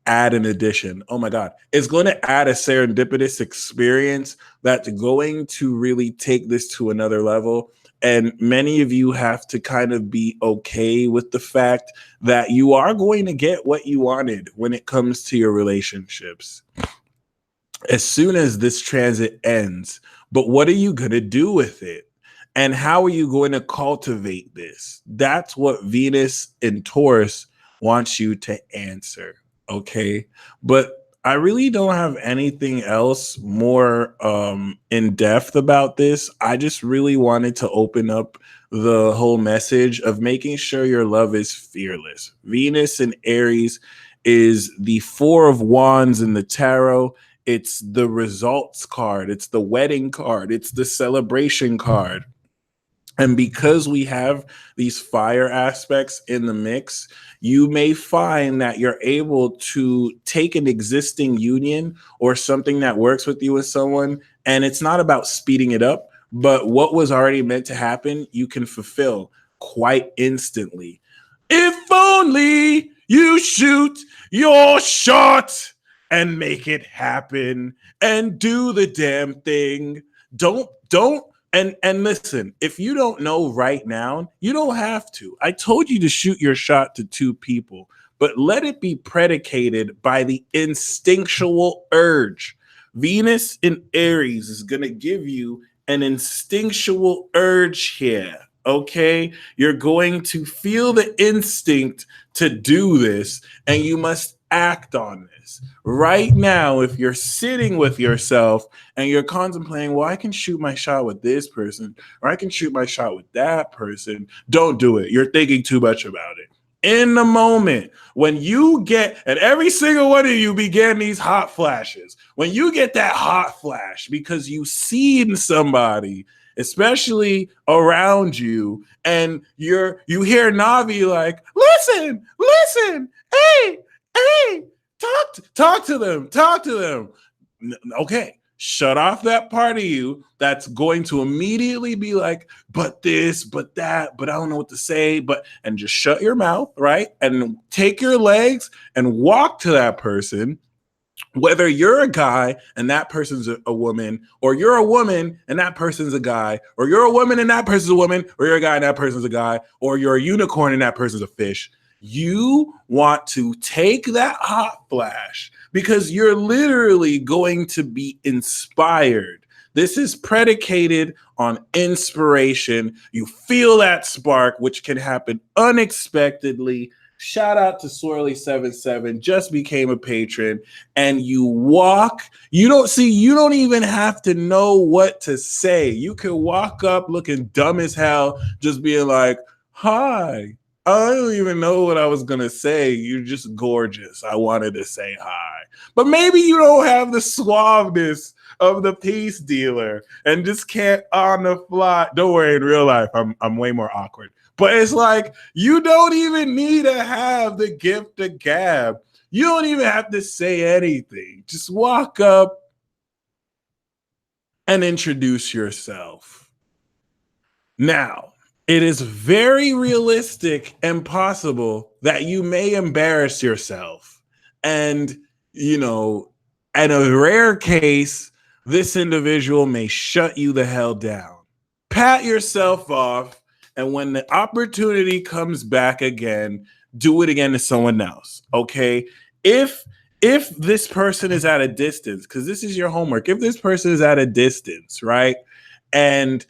Add an addition. Oh my God. It's going to add a serendipitous experience that's going to really take this to another level. And many of you have to kind of be okay with the fact that you are going to get what you wanted when it comes to your relationships as soon as this transit ends. But what are you going to do with it? And how are you going to cultivate this? That's what Venus in Taurus wants you to answer. Okay. But I really don't have anything else more in depth about this. I just really wanted to open up the whole message of making sure your love is fearless. Venus in Aries is the Four of Wands in the tarot. It's the results card. It's the wedding card. It's the celebration card. And because we have these fire aspects in the mix, you may find that you're able to take an existing union or something that works with you with someone, and it's not about speeding it up, but what was already meant to happen, you can fulfill quite instantly. If only you shoot your shot and make it happen and do the damn thing. Don't and listen, if you don't know right now, you don't have to. I told you to shoot your shot to two people, but let it be predicated by the instinctual urge. Venus in Aries is going to give you an instinctual urge here. Okay, you're going to feel the instinct to do this, and you must act on this. Right now, if you're sitting with yourself and you're contemplating, well, I can shoot my shot with this person, or I can shoot my shot with that person, don't do it. You're thinking too much about it. In the moment, when you get, and every single one of you began these hot flashes, when you get that hot flash because you've seen somebody, especially around you, and you hear Navi like, listen, hey, talk to them. Okay, shut off that part of you that's going to immediately be like, but this, but that, but I don't know what to say, and just shut your mouth, right? And take your legs and walk to that person. Whether you're a guy and that person's a woman, or you're a woman and that person's a guy, or you're a woman and that person's a woman, or you're a guy and that person's a guy, or you're a unicorn and that person's a fish, you want to take that hot flash because you're literally going to be inspired. This is predicated on inspiration. You feel that spark, which can happen unexpectedly. Shout out to Swirly77, just became a patron, and you walk. You don't even have to know what to say. You can walk up looking dumb as hell, just being like, hi. I don't even know what I was going to say. You're just gorgeous. I wanted to say hi. But maybe you don't have the suaveness of the peace dealer and just can't on the fly. Don't worry, in real life, I'm way more awkward. But it's like, you don't even need to have the gift of gab. You don't even have to say anything. Just walk up and introduce yourself. Now, it is very realistic and possible that you may embarrass yourself. And, in a rare case, this individual may shut you the hell down. Pat yourself off, and when the opportunity comes back again, do it again to someone else. Okay? If this person is at a distance, because this is your homework, if this person is at a distance, right? And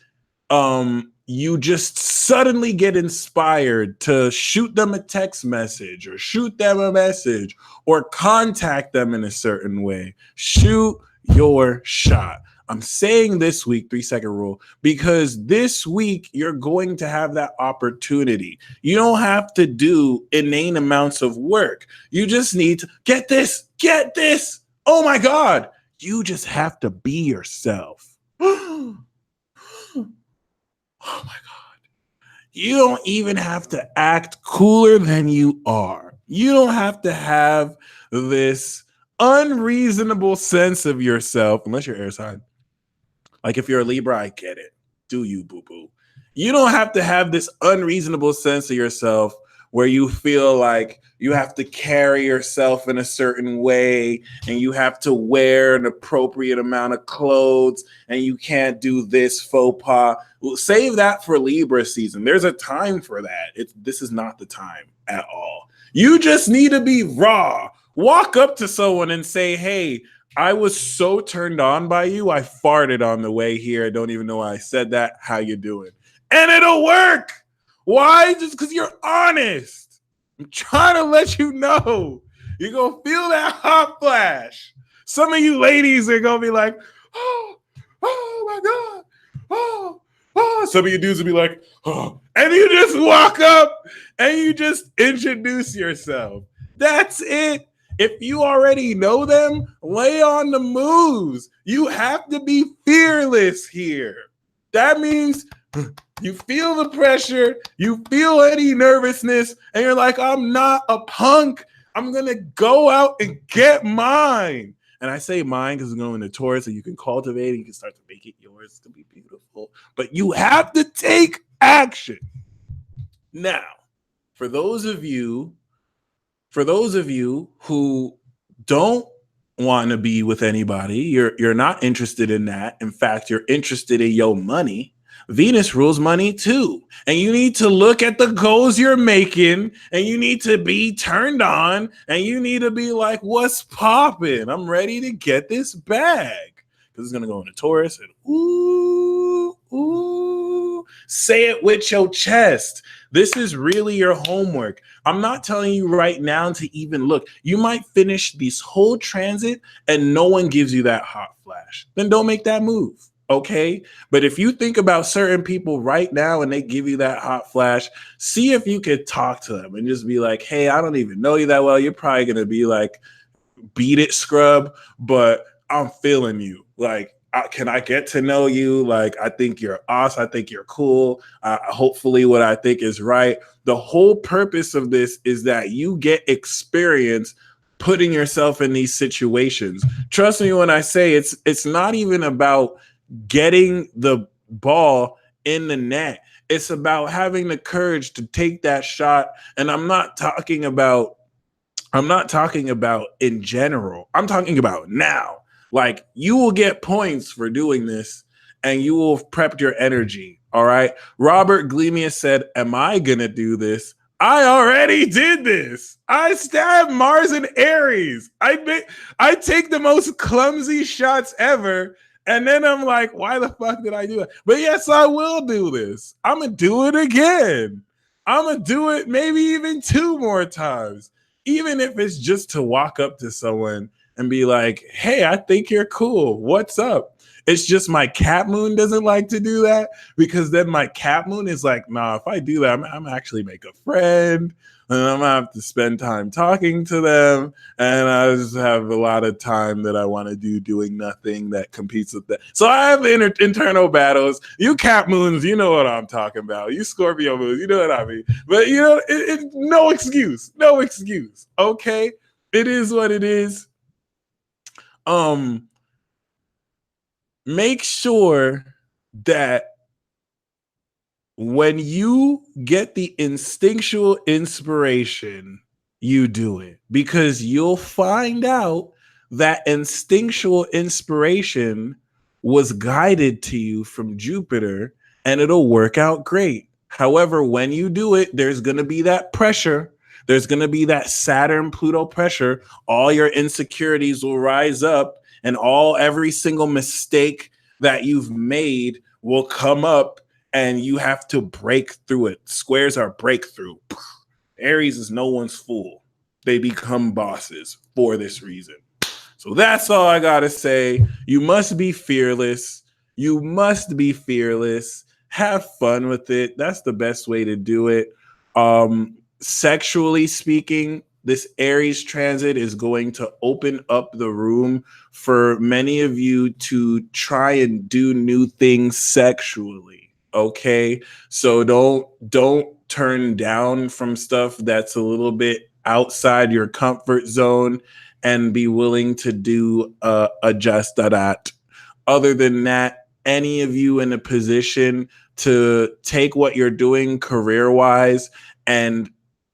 you just suddenly get inspired to shoot them a text message or shoot them a message or contact them in a certain way, shoot your shot. I'm saying this week, 3-second rule, because this week you're going to have that opportunity. You don't have to do inane amounts of work. You just need to get this. Oh my God. You just have to be yourself. Oh my God. You don't even have to act cooler than you are. You don't have to have this unreasonable sense of yourself, unless you're air sign. Like if you're a Libra, I get it. Do you, boo-boo? You don't have to have this unreasonable sense of yourself where you feel like you have to carry yourself in a certain way and you have to wear an appropriate amount of clothes and you can't do this faux pas. Well, save that for Libra season. There's a time for that. This is not the time at all. You just need to be raw. Walk up to someone and say, hey, I was so turned on by you, I farted on the way here. I don't even know why I said that. How you doing? And it'll work. Why? Just because you're honest. I'm trying to let you know. You're going to feel that hot flash. Some of you ladies are going to be like, oh my God. Oh. Some of you dudes will be like, oh. And you just walk up and you just introduce yourself. That's it. If you already know them, lay on the moves. You have to be fearless here. That means you feel the pressure, you feel any nervousness, and you're like, I'm not a punk. I'm going to go out and get mine. And I say mine because it's going to Taurus, so you can cultivate it. You can start to make it yours. It's going to be beautiful. But you have to take action. Now, for those of you who don't want to be with anybody, you're not interested in that. In fact, you're interested in your money. Venus rules money too. And you need to look at the goals you're making and you need to be turned on and you need to be like, what's popping? I'm ready to get this bag. Because it's going to go into Taurus and ooh, say it with your chest. This is really your homework. I'm not telling you right now to even look. You might finish this whole transit and no one gives you that hot flash. Then don't make that move. Okay. But if you think about certain people right now and they give you that hot flash, see if you could talk to them and just be like, hey, I don't even know you that well. You're probably going to be like, beat it, scrub, but I'm feeling you. Like, can I get to know you? Like, I think you're awesome. I think you're cool. Hopefully what I think is right. The whole purpose of this is that you get experience putting yourself in these situations. Trust me when I say it's not even about getting the ball in the net. It's about having the courage to take that shot. And I'm not talking about in general. I'm talking about now. Like, you will get points for doing this and you will have prepped your energy. All right. Robert Glemius said, am I going to do this? I already did this. I stabbed Mars and Aries. I take the most clumsy shots ever. And then I'm like, why the fuck did I do it? But yes, I will do this. I'm going to do it again. I'm going to do it maybe even 2 more times. Even if it's just to walk up to someone and be like, hey, I think you're cool. What's up? It's just my cat moon doesn't like to do that because then my cat moon is like, nah, if I do that, I'm actually make a friend and I'm gonna have to spend time talking to them. And I just have a lot of time that I want to do doing nothing that competes with that. So I have internal battles. You cat moons, you know what I'm talking about. You Scorpio moons, you know what I mean. But you know, no excuse. Okay. It is what it is. Make sure that when you get the instinctual inspiration, you do it, because you'll find out that instinctual inspiration was guided to you from Jupiter, and it'll work out great. However, when you do it, there's going to be that pressure. There's going to be that Saturn Pluto pressure. All your insecurities will rise up, and every single mistake that you've made will come up, and you have to break through it. Squares are breakthrough. Aries is no one's fool. They become bosses for this reason. So that's all I got to say. You must be fearless. You must be fearless. Have fun with it. That's the best way to do it. Sexually speaking, this Aries transit is going to open up the room for many of you to try and do new things sexually. Okay? So don't turn down from stuff that's a little bit outside your comfort zone, and be willing to do adjust that. Other than that, any of you in a position to take what you're doing career-wise and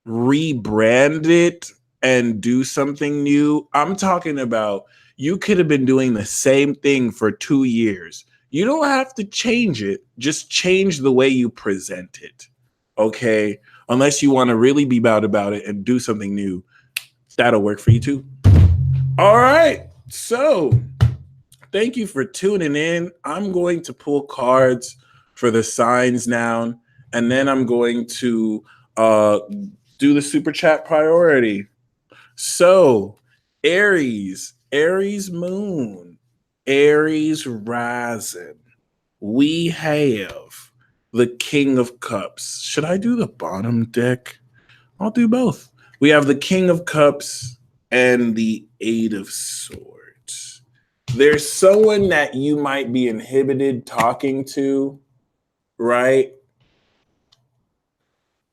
rebrand it and do something new. I'm talking about you could have been doing the same thing for 2 years. You don't have to change it. Just change the way you present it. Okay? Unless you want to really be bad about it and do something new. That'll work for you too. All right. So thank you for tuning in. I'm going to pull cards for the signs now, and then I'm going to do the super chat priority. So Aries moon, Aries rising. We have the King of Cups. Should I do the bottom deck? I'll do both. We have the King of Cups and the Eight of Swords. There's someone that you might be inhibited talking to, right?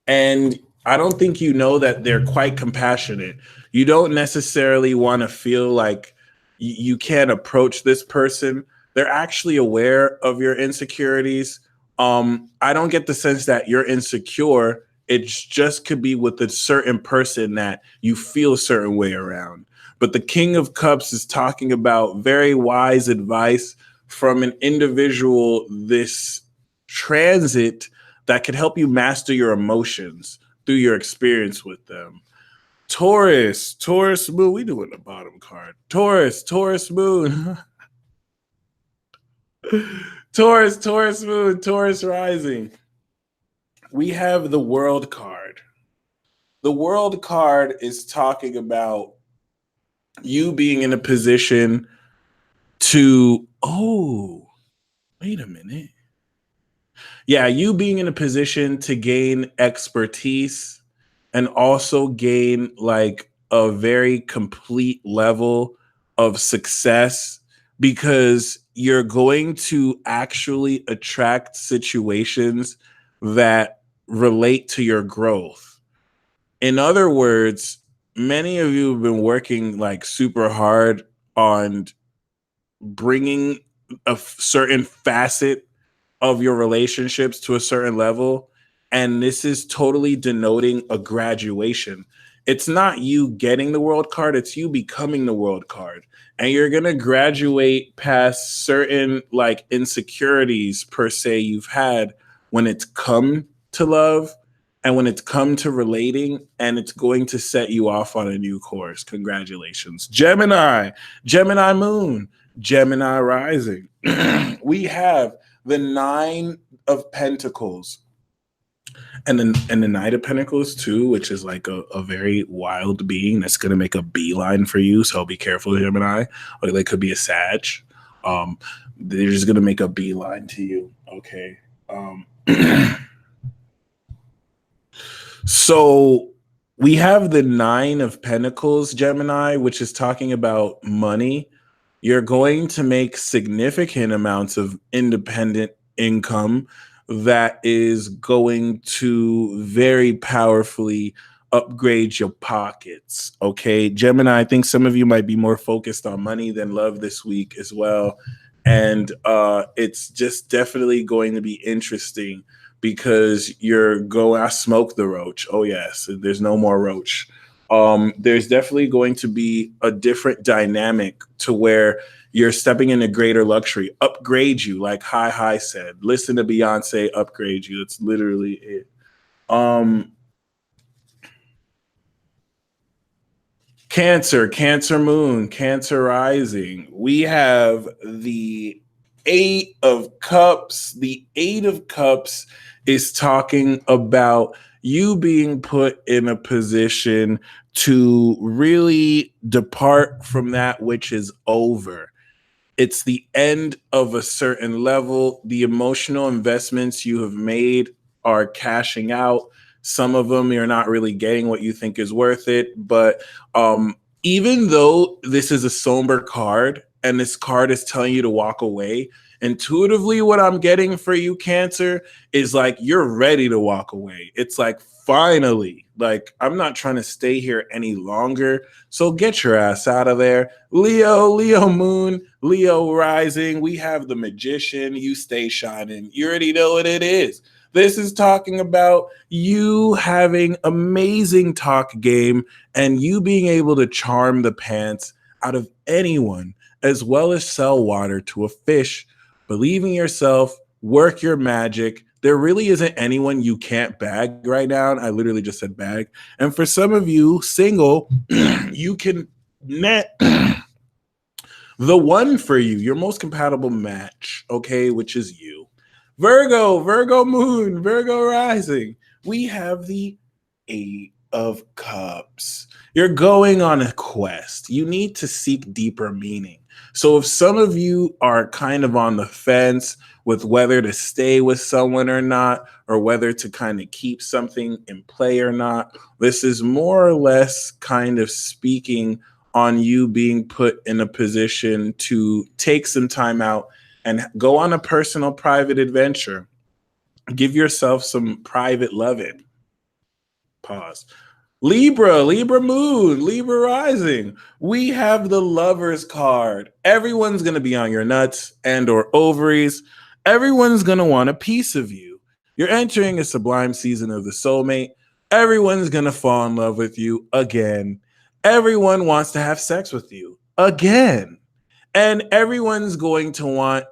And I don't think you know that they're quite compassionate. You don't necessarily want to feel like you can't approach this person. They're actually aware of your insecurities. I don't get the sense that you're insecure. It just could be with a certain person that you feel a certain way around. But the King of Cups is talking about very wise advice from an individual this transit that could help you master your emotions through your experience with them. Taurus moon. We doing the bottom card. Taurus moon. Taurus moon, Taurus rising. We have the World card. The World card is talking about you being in a position to, wait a minute. Yeah, you being in a position to gain expertise and also gain like a very complete level of success, because you're going to actually attract situations that relate to your growth. In other words, many of you have been working like super hard on bringing a certain facet of your relationships to a certain level, and this is totally denoting a graduation. It's not you getting the World card, it's you becoming the World card. And you're going to graduate past certain like insecurities per se you've had when it's come to love and when it's come to relating, and it's going to set you off on a new course. Congratulations. Gemini moon, Gemini rising. We have the Nine of Pentacles and the Knight of Pentacles too, which is like a very wild being that's going to make a beeline for you. So be careful, Gemini. Or they could be a Sag. They're just going to make a beeline to you. Okay. So we have the Nine of Pentacles, Gemini, which is talking about money. You're going to make significant amounts of independent income that is going to very powerfully upgrade your pockets. Okay, Gemini, I think some of you might be more focused on money than love this week as well. And it's just definitely going to be interesting because you're going, I smoke the roach. Oh, yes, there's no more roach. there's definitely going to be a different dynamic to where you're stepping into greater luxury. Upgrade you, like Hi said. Listen to Beyonce, upgrade you. That's literally it. Cancer moon, Cancer rising. We have the Eight of Cups. The Eight of Cups is talking about you being put in a position to really depart from that which is over. It's the end of a certain level. The emotional investments you have made are cashing out. Some of them you're not really getting what you think is worth it. But even though this is a somber card and this card is telling you to walk away, intuitively, what I'm getting for you, Cancer, is like you're ready to walk away. It's like, finally, like I'm not trying to stay here any longer. So get your ass out of there. Leo moon, Leo rising. We have the Magician. You stay shining. You already know what it is. This is talking about you having amazing talk game and you being able to charm the pants out of anyone, as well as sell water to a fish. Believe in yourself, work your magic. There really isn't anyone you can't bag right now. I literally just said bag. And for some of you single, you can net the one for you, your most compatible match, okay, which is you. Virgo moon, Virgo rising. We have the Eight of Cups. You're going on a quest. You need to seek deeper meaning. So if some of you are kind of on the fence with whether to stay with someone or not, or whether to kind of keep something in play or not, this is more or less kind of speaking on you being put in a position to take some time out and go on a personal private adventure. Give yourself some private loving. Pause. Libra moon, Libra rising. We have the Lovers card. Everyone's going to be on your nuts and or ovaries. Everyone's going to want a piece of you. You're entering a sublime season of the soulmate. Everyone's going to fall in love with you again. Everyone wants to have sex with you again. And everyone's going to want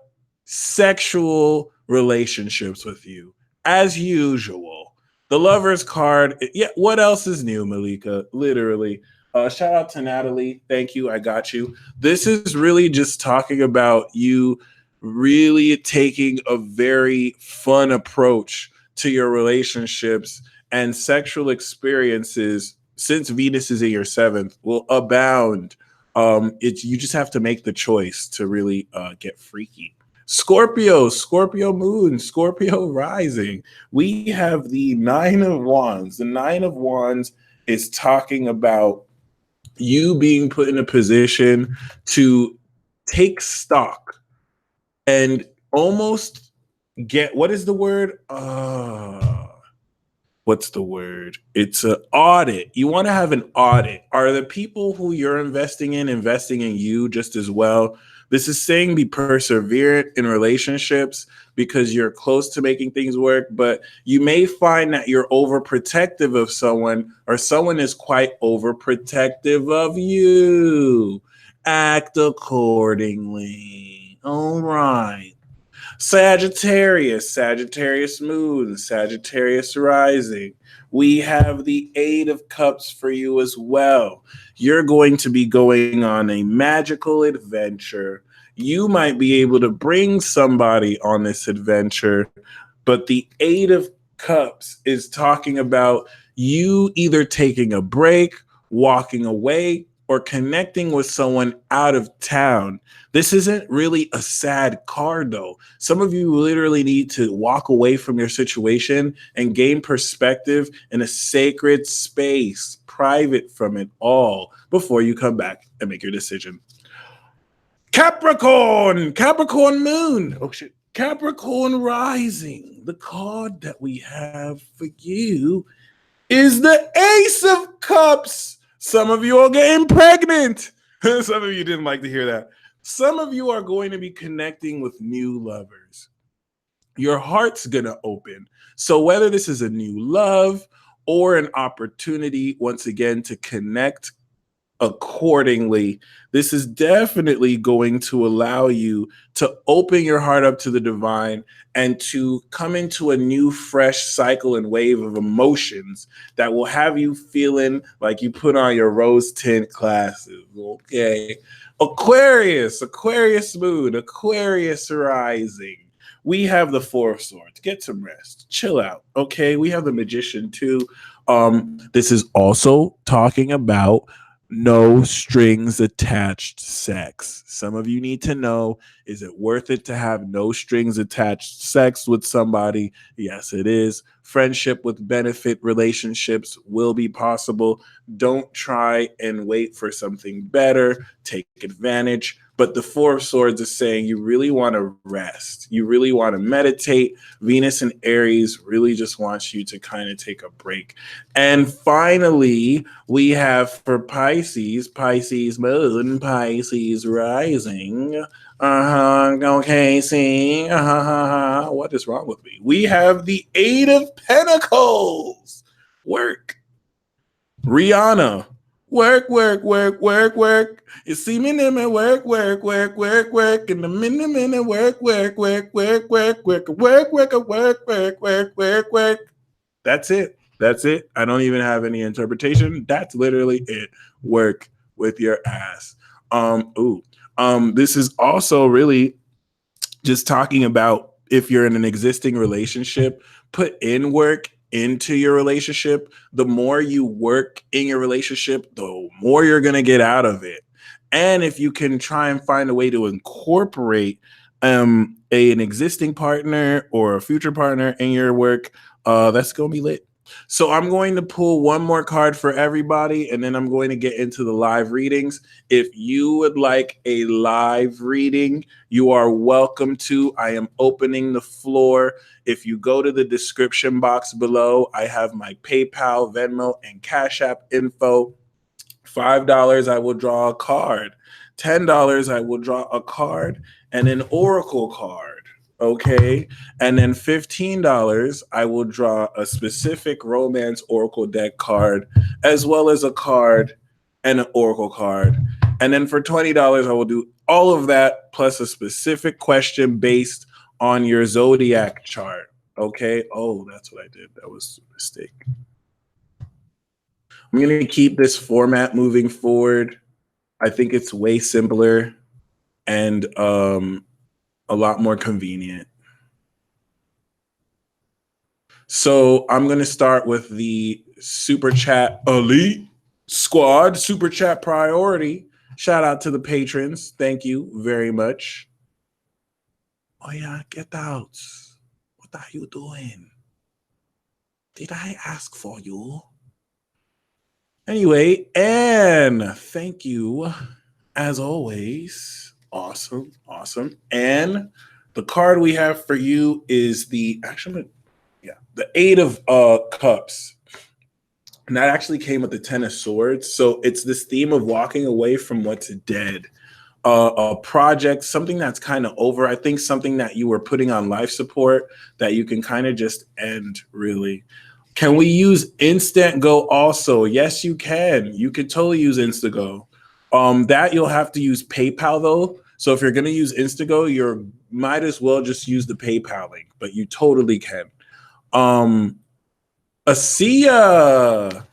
sexual relationships with you as usual. The Lovers card. Yeah, what else is new, Malika? Literally. Shout out to Natalie. Thank you. I got you. This is really just talking about you really taking a very fun approach to your relationships, and sexual experiences, since Venus is in your seventh, will abound. It's you just have to make the choice to really get freaky. Scorpio moon, Scorpio rising. We have the Nine of Wands. The Nine of Wands is talking about you being put in a position to take stock and almost get, what is the word? What's the word? It's an audit. You want to have an audit. Are the people who you're investing in you just as well? This is saying be perseverant in relationships because you're close to making things work, but you may find that you're overprotective of someone, or someone is quite overprotective of you. Act accordingly. All right. Sagittarius moon, Sagittarius rising. We have the Eight of Cups for you as well. You're going to be going on a magical adventure. You might be able to bring somebody on this adventure, but the Eight of Cups is talking about you either taking a break, walking away, or connecting with someone out of town. This isn't really a sad card, though. Some of you literally need to walk away from your situation and gain perspective in a sacred space, private from it all, before you come back and make your decision. Capricorn moon. Oh, shit. Capricorn rising. The card that we have for you is the Ace of Cups. Some of you are getting pregnant. Some of you didn't like to hear that. Some of you are going to be connecting with new lovers. Your heart's going to open. So whether this is a new love or an opportunity, once again, to connect accordingly. This is definitely going to allow you to open your heart up to the divine and to come into a new, fresh cycle and wave of emotions that will have you feeling like you put on your rose tint glasses. Okay. Aquarius moon, Aquarius rising. We have the Four of Swords. Get some rest. Chill out. Okay. We have the Magician too. This is also talking about no strings attached sex. Some of you need to know, is it worth it to have no strings attached sex with somebody? Yes, it is. Friendship with benefit relationships will be possible. Don't try and wait for something better. Take advantage. But the Four of Swords is saying you really want to rest. You really want to meditate. Venus and Aries really just wants you to kind of take a break. And finally, we have for Pisces moon, Pisces rising. Okay, see. What is wrong with me? We have the Eight of Pentacles. Work. Rihanna. Work. You see me in me work. In the minute work. That's it. I don't even have any interpretation. That's literally it. Work with your ass. This is also really just talking about if you're in an existing relationship, put in work into your relationship. The more you work in your relationship, the more you're going to get out of it. And if you can try and find a way to incorporate an existing partner or a future partner in your work, that's going to be lit. So I'm going to pull one more card for everybody, and then I'm going to get into the live readings. If you would like a live reading, you are welcome to. I am opening the floor. If you go to the description box below, I have my PayPal, Venmo, and Cash App info. $5, I will draw a card. $10, I will draw a card and an oracle card. Okay. And then $15, I will draw a specific romance oracle deck card, as well as a card and an oracle card. And then for $20, I will do all of that plus a specific question based on your zodiac chart. Okay. Oh, that's what I did. That was a mistake. I'm going to keep this format moving forward. I think it's way simpler and a lot more convenient. So I'm going to start with the Super Chat Elite Squad, Super Chat Priority. Shout out to the patrons. Thank you very much. Oh, yeah, get out. What are you doing? Did I ask for you? Anyway, and thank you, as always. Awesome. And the card we have for you is the Eight of Cups. And that actually came with the Ten of Swords. So it's this theme of walking away from what's dead. A project, something that's kind of over. I think something that you were putting on life support that you can kind of just end, really. Can we use Instant Go also? Yes, you can. You can totally use Instago. That you'll have to use PayPal though. So if you're going to use Instago, you might as well just use the PayPal link, but you totally can. Asia.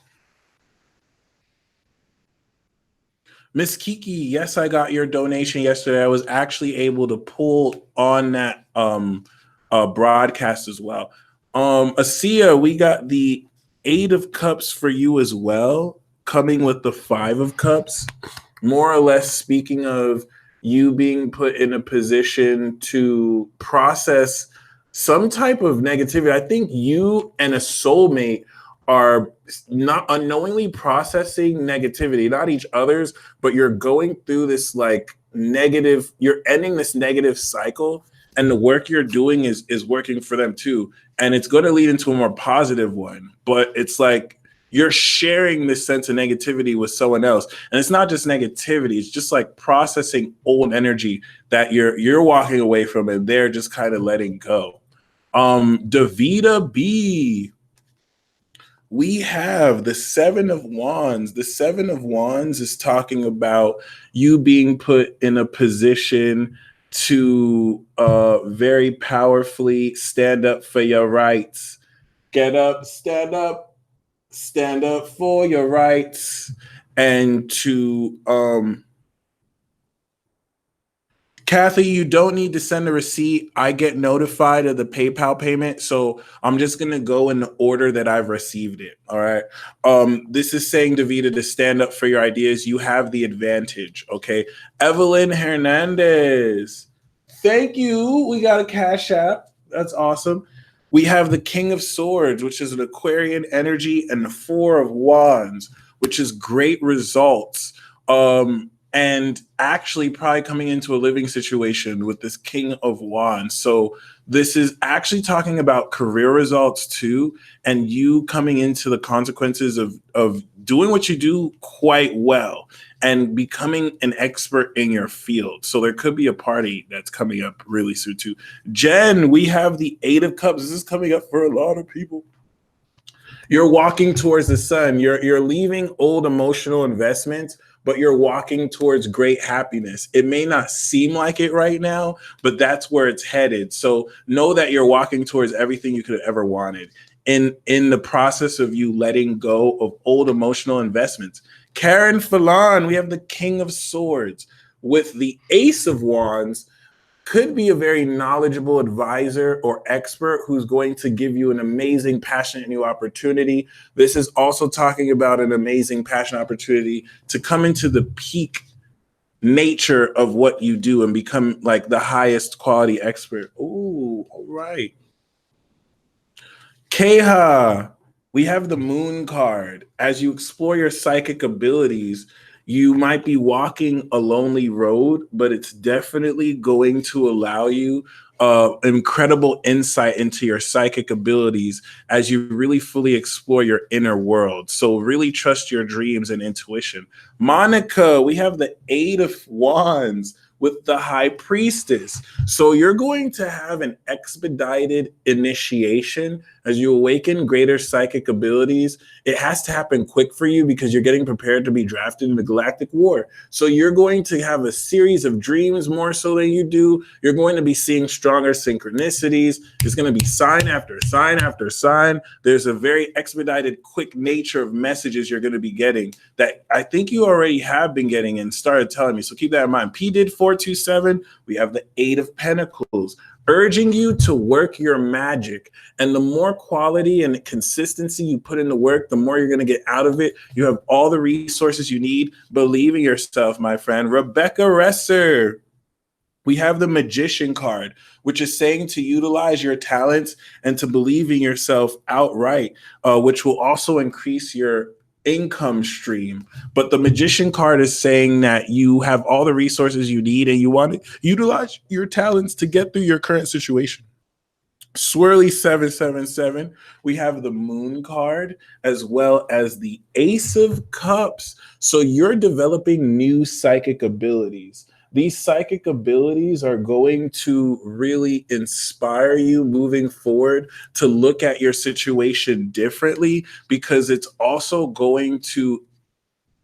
Miss Kiki, yes, I got your donation yesterday. I was actually able to pull on that broadcast as well. Asia, we got the Eight of Cups for you as well, coming with the Five of Cups. More or less speaking of you being put in a position to process some type of negativity. I think you and a soulmate are not unknowingly processing negativity, not each other's, but you're going through this like negative, you're ending this negative cycle, and the work you're doing is working for them too. And it's going to lead into a more positive one, but it's like you're sharing this sense of negativity with someone else. And it's not just negativity, it's just like processing old energy that you're walking away from and they're just kind of letting go. Davida B. we have the Seven of Wands. The Seven of Wands is talking about you being put in a position to very powerfully stand up for your rights. Get up, stand up for your rights, and to Kathy, you don't need to send a receipt. I get notified of the PayPal payment, so I'm just gonna go in the order that I've received it. All right. This is saying, Davida, to stand up for your ideas. You have the advantage. Okay. Evelyn Hernandez. Thank you. We got a Cash App. That's awesome. We have the King of Swords, which is an Aquarian energy, and the Four of Wands, which is great results. And actually probably coming into a living situation with this King of Wands. So this is actually talking about career results too, and you coming into the consequences of doing what you do quite well and becoming an expert in your field. So there could be a party that's coming up really soon too. Jen, we have the Eight of Cups. This is coming up for a lot of people. You're walking towards the sun. You're leaving old emotional investments, but you're walking towards great happiness. It may not seem like it right now, but that's where it's headed. So know that you're walking towards everything you could have ever wanted in the process of you letting go of old emotional investments. Karen Falan, we have the King of Swords with the Ace of Wands. Could be a very knowledgeable advisor or expert who's going to give you an amazing, passionate new opportunity. This is also talking about an amazing, passionate opportunity to come into the peak nature of what you do and become like the highest quality expert. Ooh, all right. Keha, we have the Moon card. As you explore your psychic abilities, you might be walking a lonely road, but it's definitely going to allow you incredible insight into your psychic abilities as you really fully explore your inner world. So really trust your dreams and intuition. Monica, we have the Eight of Wands with the High Priestess. So you're going to have an expedited initiation as you awaken greater psychic abilities. It has to happen quick for you because you're getting prepared to be drafted in the galactic war. So you're going to have a series of dreams more so than you do. You're going to be seeing stronger synchronicities. It's going to be sign after sign after sign. There's a very expedited, quick nature of messages you're going to be getting that I think you already have been getting and started telling me. So keep that in mind. P did 427. We have the Eight of Pentacles urging you to work your magic. And the more quality and consistency you put in the work, the more you're going to get out of it. You have all the resources you need. Believe in yourself, my friend. Rebecca Resser. We have the Magician card, which is saying to utilize your talents and to believe in yourself outright, which will also increase your income stream. But the Magician card is saying that you have all the resources you need and you want to utilize your talents to get through your current situation. Swirly 777, we have the Moon card as well as the Ace of Cups. So you're developing new psychic abilities. These psychic abilities are going to really inspire you moving forward to look at your situation differently, because it's also going to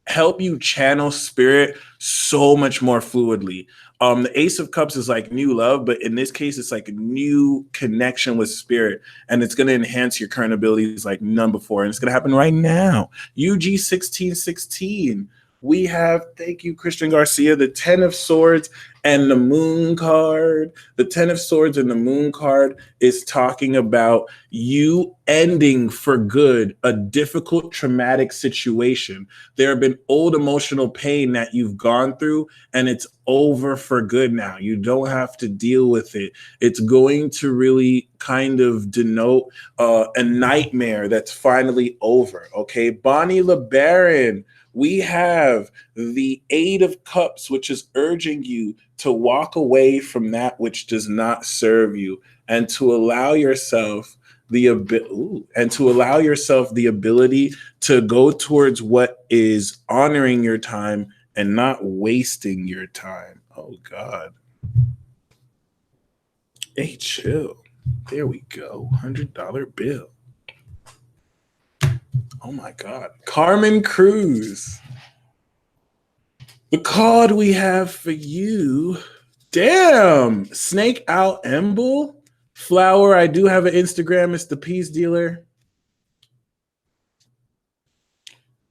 help you channel spirit so much more fluidly. The Ace of Cups is like new love, but in this case, it's like a new connection with spirit, and it's going to enhance your current abilities like none before. And it's going to happen right now. UG 1616. We have, thank you, Christian Garcia, the 10 of Swords and the Moon card. The 10 of Swords and the Moon card is talking about you ending for good a difficult, traumatic situation. There have been old emotional pain that you've gone through, and it's over for good now. You don't have to deal with it. It's going to really kind of denote a nightmare that's finally over. Okay, Bonnie LeBaron, we have the Eight of Cups, which is urging you to walk away from that which does not serve you and to allow yourself the ability to go towards what is honoring your time and not wasting your time. Oh God. Hey, chill. There we go. $100 bill. Oh my God. Carmen Cruz. The card we have for you. Damn. Snake Out Emble. Flower, I do have an Instagram. It's the Peace Dealer.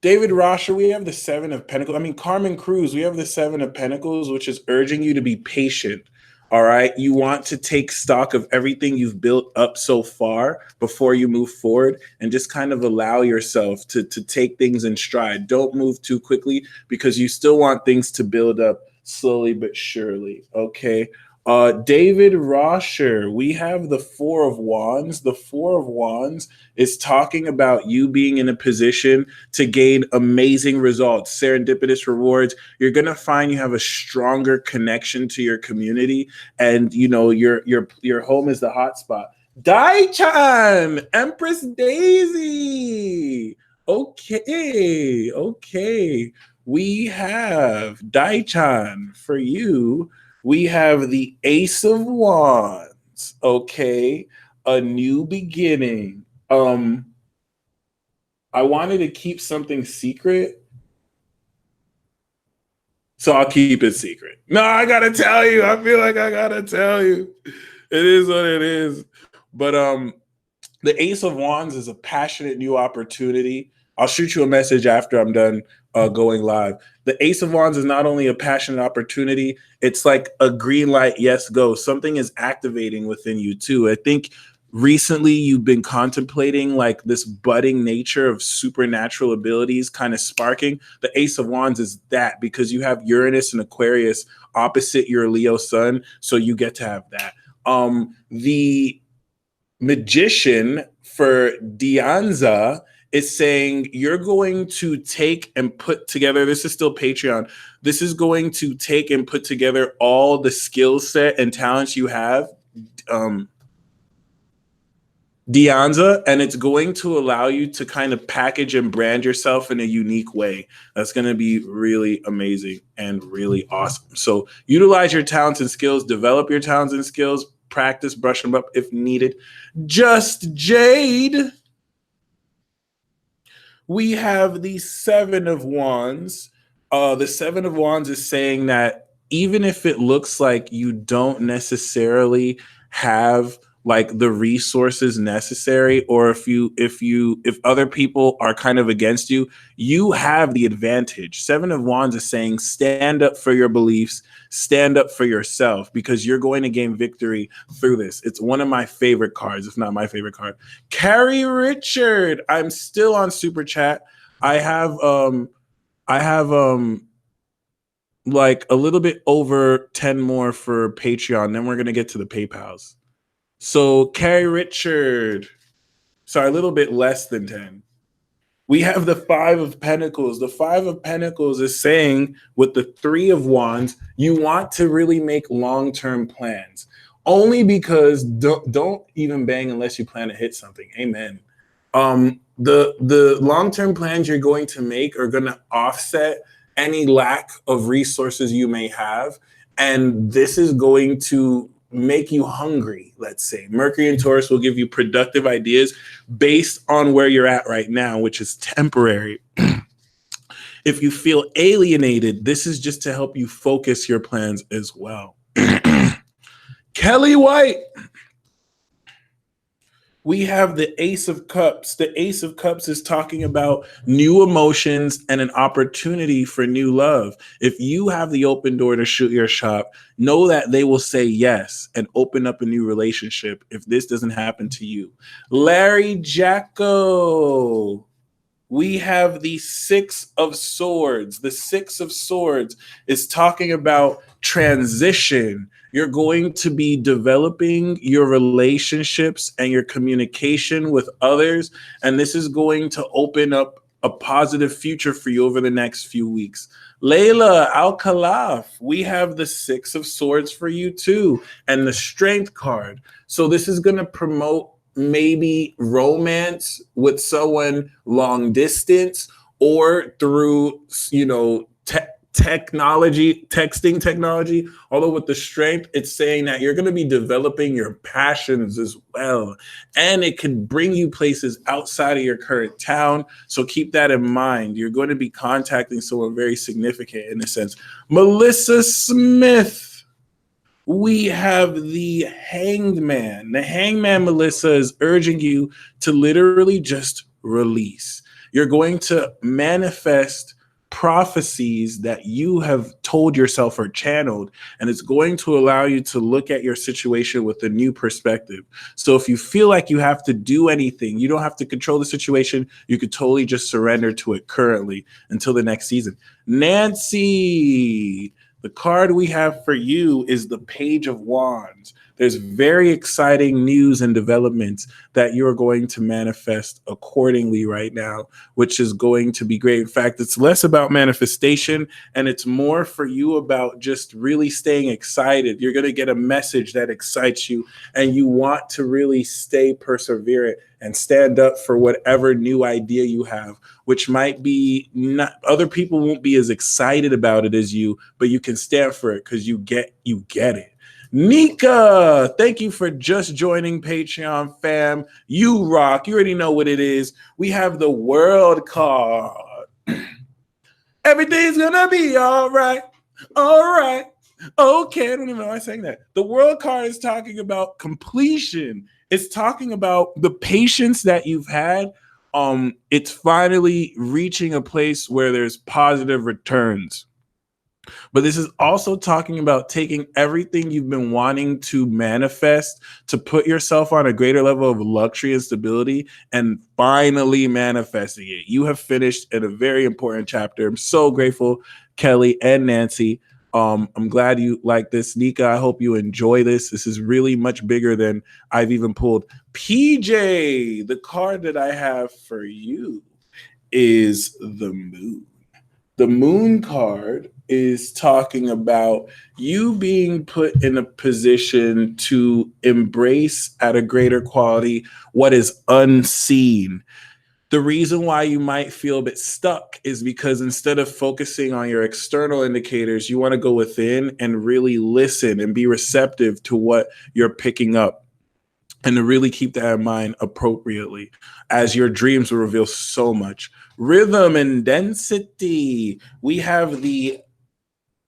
David Rosher, we have the Seven of Pentacles. I mean, Carmen Cruz, we have the Seven of Pentacles, which is urging you to be patient. All right. You want to take stock of everything you've built up so far before you move forward and just kind of allow yourself to take things in stride. Don't move too quickly because you still want things to build up slowly but surely. Okay. David Rosher, we have the Four of Wands. The Four of Wands is talking about you being in a position to gain amazing results, serendipitous rewards. You're going to find you have a stronger connection to your community, and you know your home is the hotspot. Dai-chan, Empress Daisy. Okay. We have Dai-chan for you. We have the Ace of Wands. Okay, a new beginning. I wanted to keep something secret, so I'll keep it secret. No, I gotta tell you. I feel like I gotta tell you. It is what it is. But the Ace of Wands is a passionate new opportunity. I'll shoot you a message after I'm done going live. The Ace of Wands is not only a passionate opportunity, it's like a green light, yes, go. Something is activating within you too. I think recently you've been contemplating like this budding nature of supernatural abilities kind of sparking. The Ace of Wands is that because you have Uranus and Aquarius opposite your Leo sun, so you get to have that. The Magician for Dianza is saying you're going to take and put together, this is still Patreon, this is going to take and put together all the skill set and talents you have, Dianza, and it's going to allow you to kind of package and brand yourself in a unique way. That's going to be really amazing and really awesome. So utilize your talents and skills, develop your talents and skills, practice, brush them up if needed. Just Jade. We have the Seven of Wands. The Seven of Wands is saying that even if it looks like you don't necessarily have like the resources necessary, or if other people are kind of against you, you have the advantage. Seven of Wands is saying stand up for your beliefs, stand up for yourself, because you're going to gain victory through this. It's one of my favorite cards, if not my favorite card. Carrie Richard, I'm still on Super Chat. I have like a little bit over 10 more for Patreon. Then we're gonna get to the PayPals. So Carrie Richard, sorry, a little bit less than 10. We have the Five of Pentacles. The Five of Pentacles is saying with the Three of Wands, you want to really make long-term plans. Only because don't even bang unless you plan to hit something. Amen. The long-term plans you're going to make are going to offset any lack of resources you may have. And this is going to make you hungry, let's say. Mercury and Taurus will give you productive ideas based on where you're at right now, which is temporary. If you feel alienated, this is just to help you focus your plans as well. Kelly White. We have the Ace of Cups. The Ace of Cups is talking about new emotions and an opportunity for new love. If you have the open door to shoot your shot, know that they will say yes and open up a new relationship if this doesn't happen to you. Larry Jacko. We have the Six of Swords. The Six of Swords is talking about transition. You're going to be developing your relationships and your communication with others, and this is going to open up a positive future for you over the next few weeks. Layla Al-Khalaf, we have the Six of Swords for you too, and the Strength card. So this is going to promote maybe romance with someone long distance or through, texting technology, although with the strength, it's saying that you're going to be developing your passions as well. And it could bring you places outside of your current town. So keep that in mind. You're going to be contacting someone very significant in a sense. Melissa Smith. We have the Hanged Man. The Hanged Man, Melissa, is urging you to literally just release. You're going to manifest prophecies that you have told yourself or channeled, and it's going to allow you to look at your situation with a new perspective. So if you feel like you have to do anything, you don't have to control the situation. You could totally just surrender to it currently until the next season. Nancy, the card we have for you is the Page of Wands. There's very exciting news and developments that you're going to manifest accordingly right now, which is going to be great. In fact, it's less about manifestation and it's more for you about just really staying excited. You're going to get a message that excites you and you want to really stay perseverant and stand up for whatever new idea you have, which might be not, other people won't be as excited about it as you, but you can stand for it because you get it. Nika, thank you for just joining Patreon, fam. You rock. You already know what it is. We have the World card. Everything's gonna be all right. All right. Okay, I don't even know why I sang that. The World card is talking about completion. It's talking about the patience that you've had. It's finally reaching a place where there's positive returns. But this is also talking about taking everything you've been wanting to manifest to put yourself on a greater level of luxury and stability and finally manifesting it. You have finished in a very important chapter. I'm so grateful, Kelly and Nancy. I'm glad you like this. Nika, I hope you enjoy this. This is really much bigger than I've even pulled. PJ, the card that I have for you is the Moon. The Moon card is talking about you being put in a position to embrace at a greater quality what is unseen. The reason why you might feel a bit stuck is because instead of focusing on your external indicators, you want to go within and really listen and be receptive to what you're picking up. And to really keep that in mind appropriately, as your dreams will reveal so much. Rhythm and density. We have the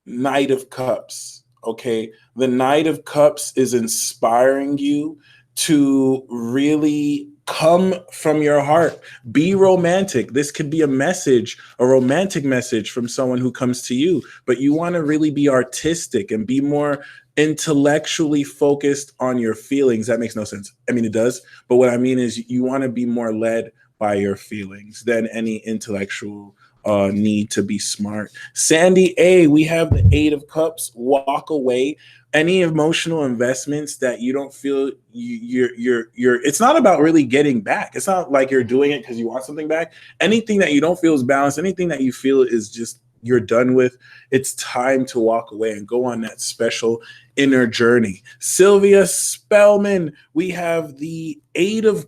Knight of Cups, okay? The Knight of Cups is inspiring you to really come from your heart. Be romantic. This could be a message, a romantic message from someone who comes to you, but you want to really be artistic and be more intellectually focused on your feelings. That makes no sense. I mean, it does, but what I mean is you want to be more led by your feelings than any intellectual need to be smart. Sandy A, we have the Eight of Cups. Walk away. Any emotional investments that you don't feel you're it's not about really getting back. It's not like you're doing it because you want something back. Anything that you don't feel is balanced, anything that you feel is just you're done with, it's time to walk away and go on that special inner journey. Sylvia Spellman, we have the Eight of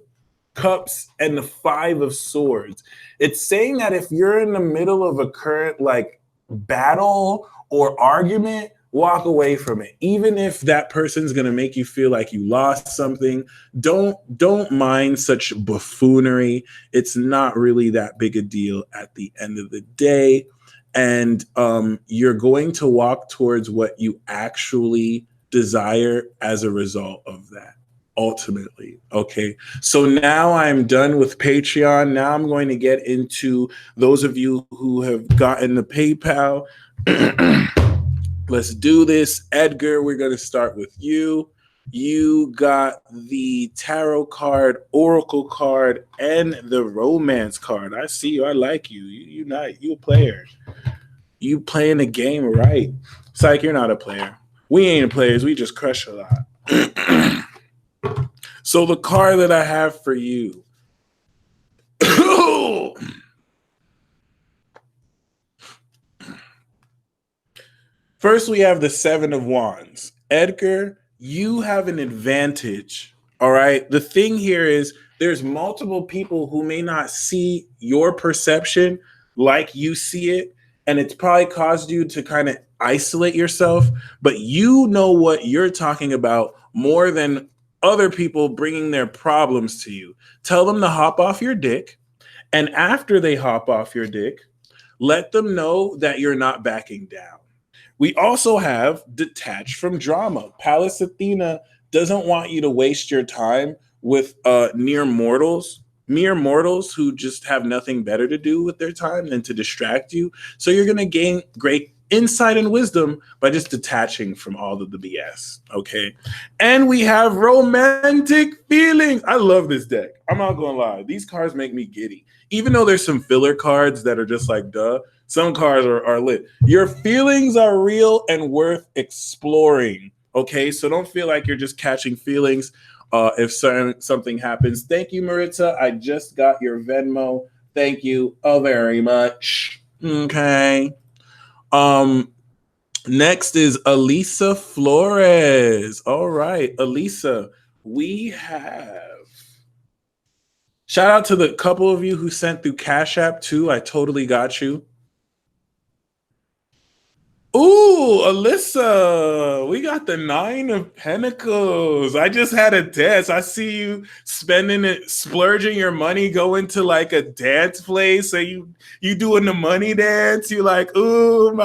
Cups and the Five of Swords. It's saying that if you're in the middle of a current like battle or argument, walk away from it. Even if that person's going to make you feel like you lost something, don't mind such buffoonery. It's not really that big a deal at the end of the day. And you're going to walk towards what you actually desire as a result of that, ultimately. Okay, so now I'm done with Patreon. Now I'm going to get into those of you who have gotten the PayPal. Let's do this. Edgar, we're going to start with you. You got the tarot card, oracle card, and the romance card. I see you. I like you. You a player. You playing the game right. Psych, you're not a player. We ain't players. We just crush a lot. So the card that I have for you. First, we have the Seven of Wands. Edgar, you have an advantage. All right. The thing here is there's multiple people who may not see your perception like you see it. and it's probably caused you to kind of isolate yourself, but you know what you're talking about more than other people bringing their problems to you. Tell them to hop off your dick, and after they hop off your dick, let them know that you're not backing down. We also have detached from drama. Pallas Athena doesn't want you to waste your time with mere mortals who just have nothing better to do with their time than to distract you. So you're going to gain great insight and wisdom by just detaching from all of the BS. Okay. And we have romantic feelings. I love this deck. I'm not going to lie. These cards make me giddy. Even though there's some filler cards that are just like, duh, some cards are lit. Your feelings are real and worth exploring. Okay. So don't feel like you're just catching feelings if something happens. Thank you, Maritza. I just got your Venmo. Thank you very much. Okay. Next is Elisa Flores. All right, Elisa, we have. Shout out to the couple of you who sent through Cash App too. I totally got you. Ooh, Alyssa, we got the 9 of Pentacles. I just had a dance. I see you spending it, splurging your money, going to like a dance place. So you doing the money dance. You like, ooh,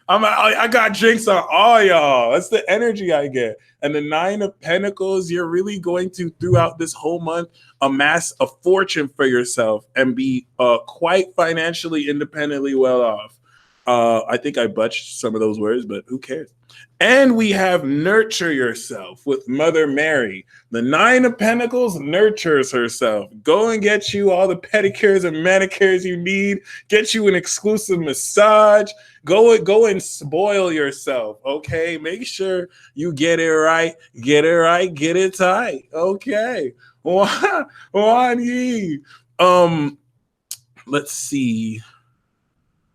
I got drinks on all y'all. That's the energy I get. And the 9 of Pentacles, you're really going to, throughout this whole month, amass a fortune for yourself and be quite financially independently well off. I think I butchered some of those words, but who cares? And we have nurture yourself with Mother Mary. The 9 of Pentacles nurtures herself. Go and get you all the pedicures and manicures you need. Get you an exclusive massage. Go and spoil yourself. Okay, make sure you get it right. Get it right. Get it tight. Okay. Why? Let's see.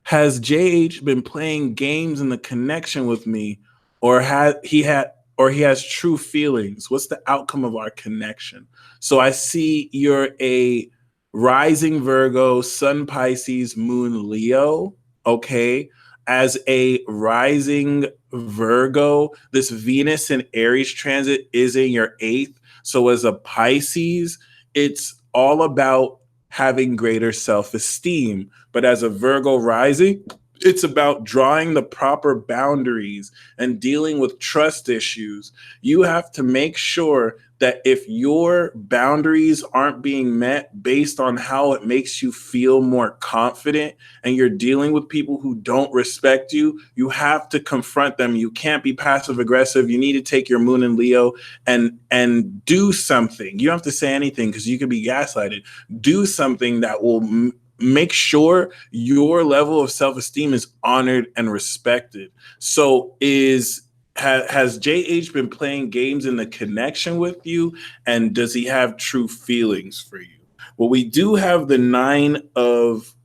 Has JH been playing games in the connection with me, or he has true feelings? What's the outcome of our connection? So I see you're a rising Virgo, Sun Pisces, Moon Leo. Okay. As a rising Virgo, this Venus and Aries transit is in your 8th. So as a Pisces, it's all about having greater self-esteem. But as a Virgo rising, it's about drawing the proper boundaries and dealing with trust issues. You have to make sure that if your boundaries aren't being met based on how it makes you feel more confident, and you're dealing with people who don't respect you, you have to confront them. You can't be passive aggressive. You need to take your Moon in Leo and do something. You don't have to say anything because you can be gaslighted. Do something that will make sure your level of self-esteem is honored and respected. So has JH been playing games in the connection with you? And does he have true feelings for you? Well, we do have the 9 of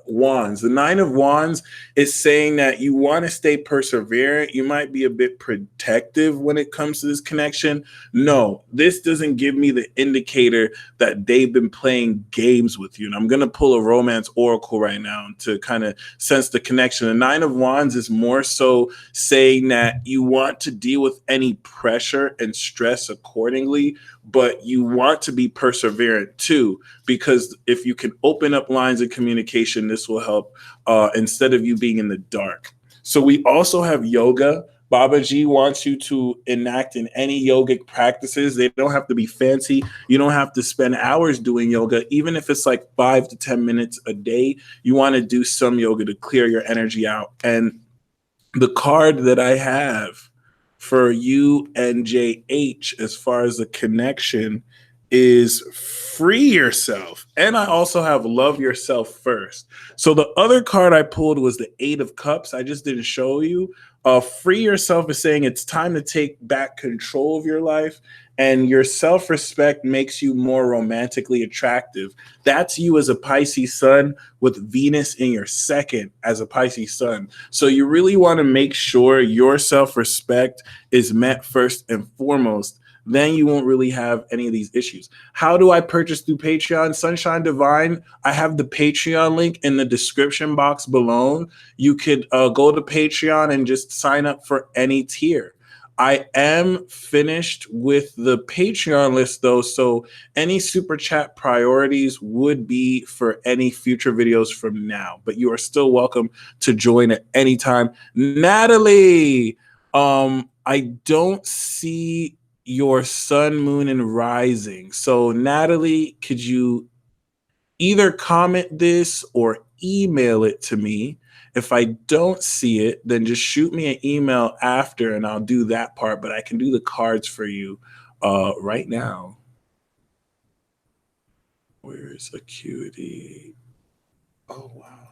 Wands. The 9 of Wands is saying that you want to stay perseverant. You might be a bit protective when it comes to this connection. No, this doesn't give me the indicator that they've been playing games with you. And I'm going to pull a romance oracle right now to kind of sense the connection. The 9 of Wands is more so saying that you want to deal with any pressure and stress accordingly, but you want to be perseverant too, because if you can open up lines of communication, this will help instead of you being in the dark. So we also have yoga. Baba G wants you to enact in any yogic practices. They don't have to be fancy. You don't have to spend hours doing yoga. Even if it's like 5 to 10 minutes a day, you want to do some yoga to clear your energy out. And the card that I have for you and JH as far as the connection is free yourself. And I also have love yourself first. So the other card I pulled was the 8 of Cups. I just didn't show you. Free yourself is saying it's time to take back control of your life, and your self-respect makes you more romantically attractive. That's you as a Pisces sun with Venus in your 2nd as a Pisces sun. So you really want to make sure your self-respect is met first and foremost. then you won't really have any of these issues. How do I purchase through Patreon? Sunshine Divine, I have the Patreon link in the description box below. You could go to Patreon and just sign up for any tier. I am finished with the Patreon list though, so any super chat priorities would be for any future videos from now, but you are still welcome to join at any time. Natalie, I don't see your sun, moon, and rising. So Natalie, could you either comment this or email it to me? If I don't see it, then just shoot me an email after and I'll do that part, but I can do the cards for you right now. Where's Acuity? Oh, wow.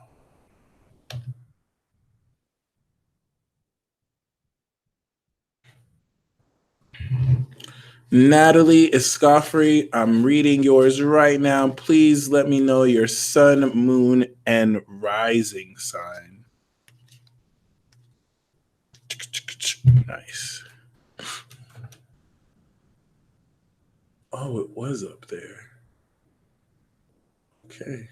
Natalie Escoffrey, I'm reading yours right now. Please let me know your sun, moon, and rising sign. Nice. Oh, it was up there. Okay.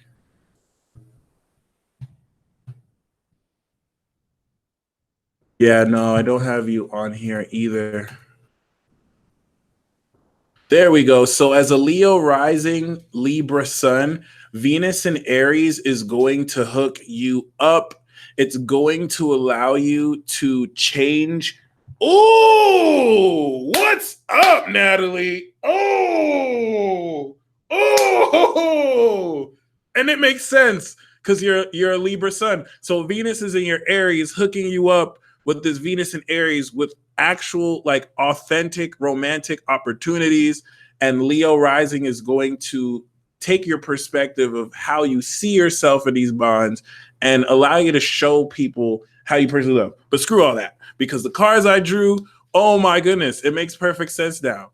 Yeah, no, I don't have you on here either. There we go. So as a Leo rising, Libra sun, Venus in Aries is going to hook you up. It's going to allow you to change. Oh, what's up, Natalie? Oh, and it makes sense because you're a Libra sun. So Venus is in your Aries, hooking you up with this Venus in Aries with actual, like, authentic romantic opportunities. And Leo rising is going to take your perspective of how you see yourself in these bonds and allow you to show people how you personally love. But screw all that, because the cards I drew, oh my goodness, it makes perfect sense now.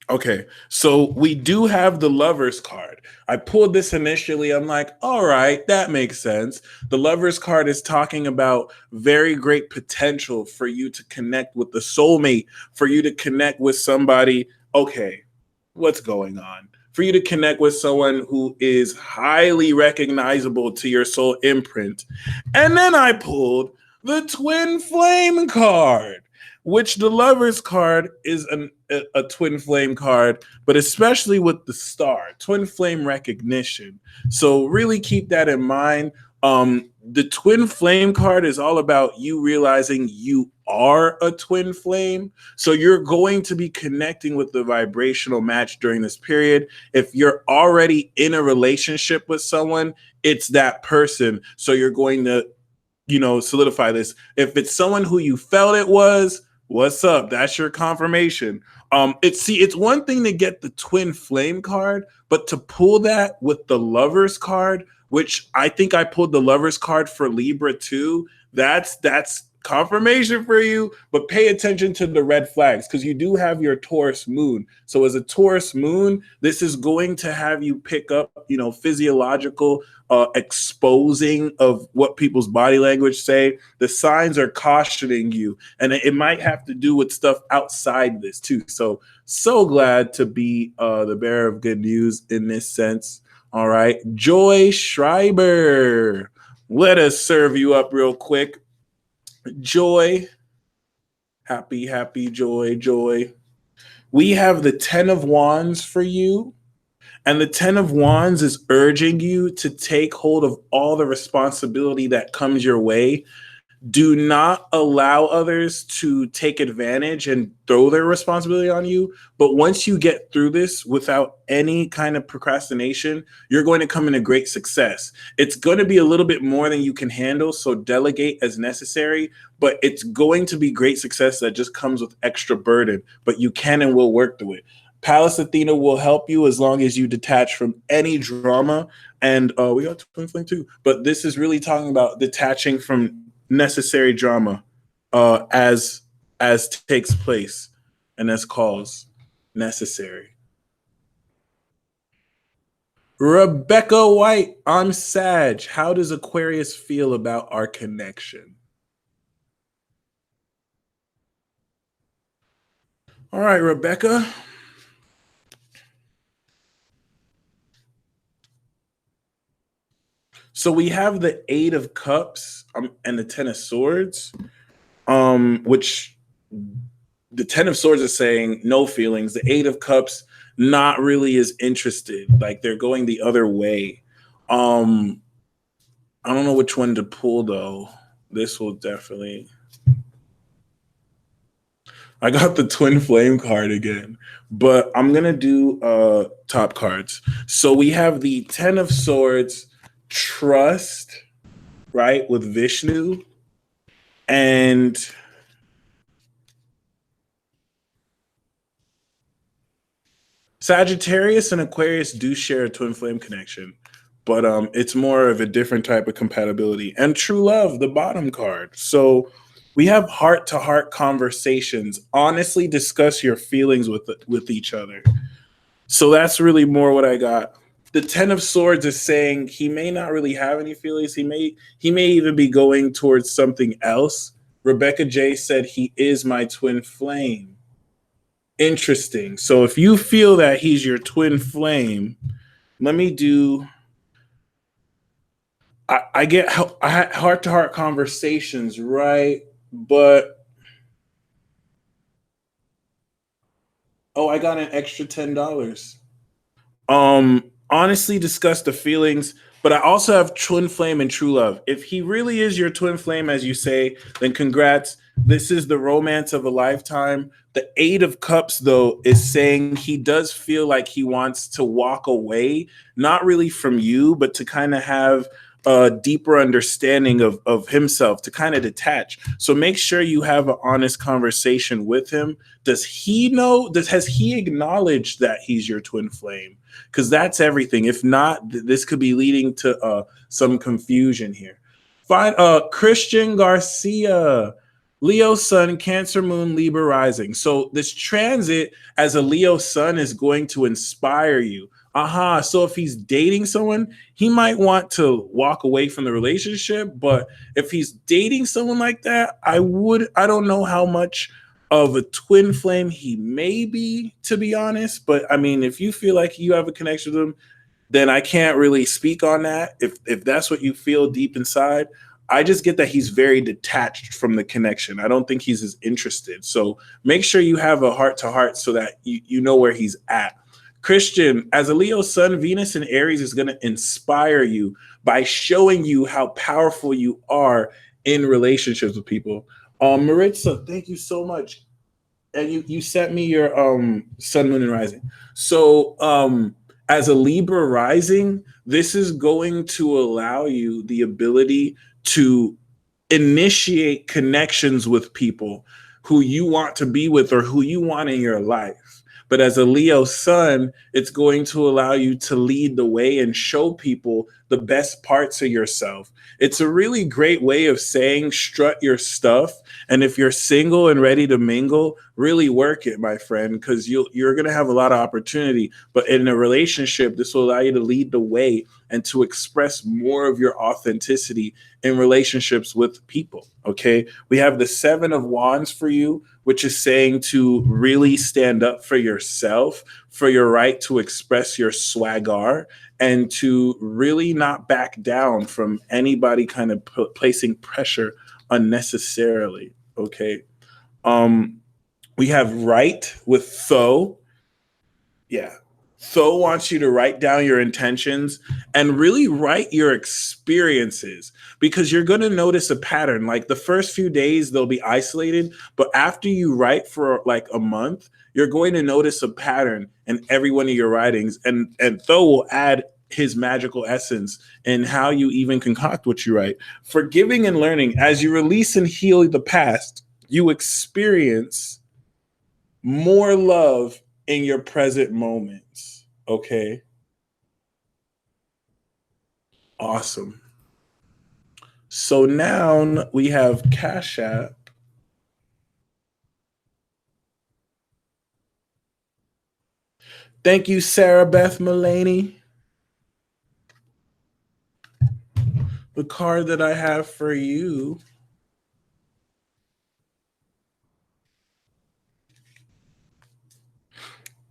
Okay, so we do have the Lovers card. I pulled this initially. I'm like, all right, that makes sense. The Lovers card is talking about very great potential for you to connect with the soulmate, for you to connect with somebody. Okay, what's going on? For you to connect with someone who is highly recognizable to your soul imprint. And then I pulled the Twin Flame card, which the Lovers card is a twin flame card, but especially with the star, twin flame recognition. So really keep that in mind. The twin flame card is all about you realizing you are a twin flame. So you're going to be connecting with the vibrational match during this period. If you're already in a relationship with someone, it's that person. So you're going to, solidify this. If it's someone who you felt it was, what's up? That's your confirmation. It's one thing to get the twin flame card, but to pull that with the Lovers card, which I think I pulled the Lovers card for Libra too, that's confirmation for you. But pay attention to the red flags, because you do have your Taurus moon. So as a Taurus moon, this is going to have you pick up, physiological exposing of what people's body language say. The signs are cautioning you, and it might have to do with stuff outside this too. So glad to be the bearer of good news in this sense. All right, Joy Schreiber, let us serve you up real quick. Joy, happy joy. We have the 10 of Wands for you. And the 10 of Wands is urging you to take hold of all the responsibility that comes your way. Do not allow others to take advantage and throw their responsibility on you. But once you get through this without any kind of procrastination, you're going to come into great success. It's going to be a little bit more than you can handle, so delegate as necessary, but it's going to be great success that just comes with extra burden, but you can and will work through it. Pallas Athena will help you as long as you detach from any drama. And we got Twin Flame too, but this is really talking about detaching from necessary drama as takes place and as calls necessary. Rebecca White, I'm Sag. How does Aquarius feel about our connection? All right, Rebecca. So we have the Eight of Cups and the Ten of Swords, which the Ten of Swords is saying no feelings. The Eight of Cups not really as interested. Like they're going the other way. I don't know which one to pull though. This will definitely. I got the Twin Flame card again, but I'm gonna do top cards. So we have the Ten of Swords, Trust, right, with Vishnu, and Sagittarius and Aquarius do share a twin flame connection, but it's more of a different type of compatibility. And True Love, the bottom card. So we have heart to heart conversations. Honestly, discuss your feelings with each other. So that's really more what I got. The Ten of Swords is saying he may not really have any feelings. He may even be going towards something else. Rebecca J said he is my twin flame. Interesting. So if you feel that he's your twin flame, let me do. I get heart to heart conversations, right? But oh, I got an extra $10. Honestly discuss the feelings, but I also have twin flame and true love. If he really is your twin flame, as you say, then congrats. This is the romance of a lifetime. The Eight of Cups, though, is saying he does feel like he wants to walk away, not really from you, but to kind of have a deeper understanding of himself, to kind of detach. So make sure you have an honest conversation with him. Does he know? Has he acknowledged that he's your twin flame? Because that's everything. If not, this could be leading to some confusion here. Fine. Christian Garcia, Leo Sun, Cancer Moon, Libra Rising. So this transit as a Leo Sun is going to inspire you. So if he's dating someone, he might want to walk away from the relationship. But if he's dating someone like that, I don't know how much of a twin flame he may be, to be honest. But I mean, if you feel like you have a connection with him, then I can't really speak on that. If that's what you feel deep inside, I just get that he's very detached from the connection. I don't think he's as interested. So make sure you have a heart to heart so that you know where he's at. Christian, as a Leo sun, Venus in Aries is going to inspire you by showing you how powerful you are in relationships with people. Maritza, thank you so much. And you sent me your sun, moon, and rising. So as a Libra rising, this is going to allow you the ability to initiate connections with people who you want to be with or who you want in your life. But as a Leo sun, it's going to allow you to lead the way and show people the best parts of yourself. It's a really great way of saying strut your stuff. And if you're single and ready to mingle, really work it, my friend, because you're going to have a lot of opportunity. But in a relationship, this will allow you to lead the way and to express more of your authenticity in relationships with people. Okay. We have the Seven of Wands for you, which is saying to really stand up for yourself, for your right to express your swagger, and to really not back down from anybody kind of placing pressure unnecessarily. Okay. We have right with Tho. Yeah. Tho wants you to write down your intentions and really write your experiences, because you're going to notice a pattern. Like the first few days, they'll be isolated, but after you write for like a month, you're going to notice a pattern in every one of your writings. And Tho will add his magical essence in how you even concoct what you write. Forgiving and learning. As you release and heal the past, you experience more love in your present moments. Okay. Awesome. So now we have Cash App. Thank you, Sarah Beth Mullaney. The card that I have for you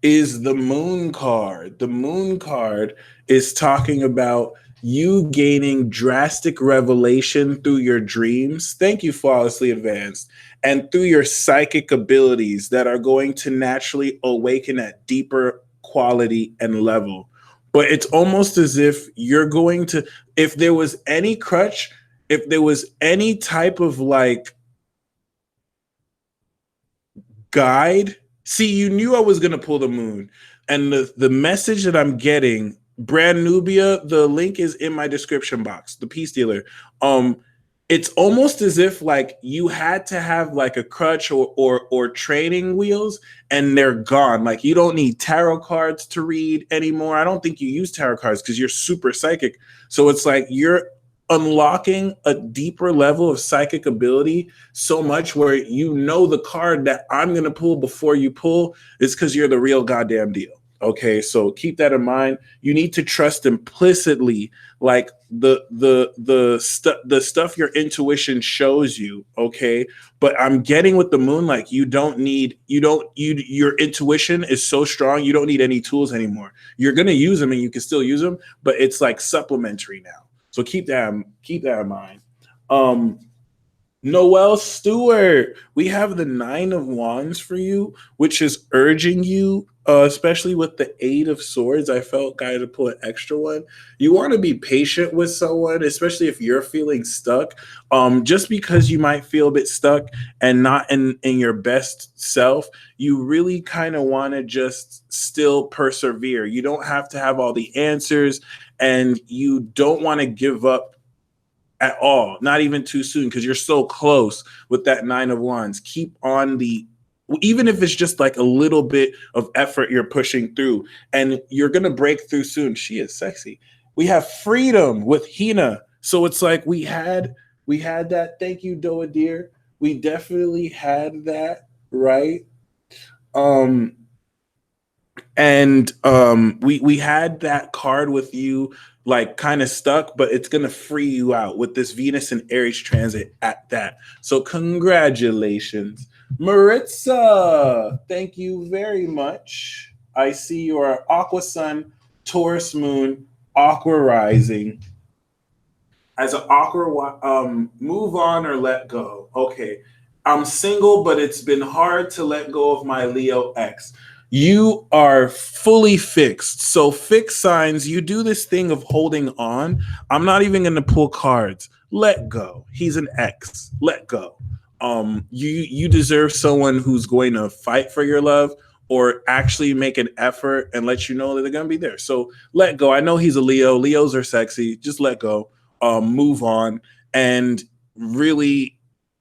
is the moon card. The moon card is talking about you gaining drastic revelation through your dreams. Thank you, Flawlessly Advanced. And through your psychic abilities that are going to naturally awaken at deeper quality and level. But it's almost as if you're going to, if there was any crutch, if there was any type of like guide. See, you knew I was going to pull the moon. And the message that I'm getting, Brand Nubia, the link is in my description box, the Peace Dealer. It's almost as if like you had to have like a crutch or training wheels and they're gone. Like you don't need tarot cards to read anymore. I don't think you use tarot cards because you're super psychic. So it's like you're unlocking a deeper level of psychic ability so much where you know the card that I'm going to pull before you pull is because you're the real goddamn deal. Okay, so keep that in mind. You need to trust implicitly, like the stuff your intuition shows you. Okay, but I'm getting with the moon, like your intuition is so strong, you don't need any tools anymore. You're gonna use them, and you can still use them, but it's like supplementary now. So keep that in mind. Noel Stewart, we have the 9 of Wands for you, which is urging you, especially with the 8 of Swords. I felt guy to pull an extra one. You want to be patient with someone, especially if you're feeling stuck. Just because you might feel a bit stuck and not in your best self, you really kind of want to just still persevere. You don't have to have all the answers, and you don't want to give up at all, not even too soon, because you're so close with that 9 of Wands. Keep on even if it's just like a little bit of effort you're pushing through, and you're going to break through soon. She is sexy. We have Freedom with Hina. So it's like we had that. Thank you, Doa dear. We definitely had that, right? We had that card with you like kind of stuck, but it's gonna free you out with this Venus and Aries transit at that. So congratulations, Maritza. Thank you very much. I see your Aqua Sun, Taurus Moon, Aqua Rising. As an Aqua, move on or let go. Okay, I'm single, but it's been hard to let go of my Leo ex. You are fully fixed. So fixed signs, you do this thing of holding on. I'm not even going to pull cards. Let go. He's an ex. Let go. You deserve someone who's going to fight for your love or actually make an effort and let you know that they're going to be there. So let go. I know he's a Leo. Leos are sexy. Just let go. Move on and really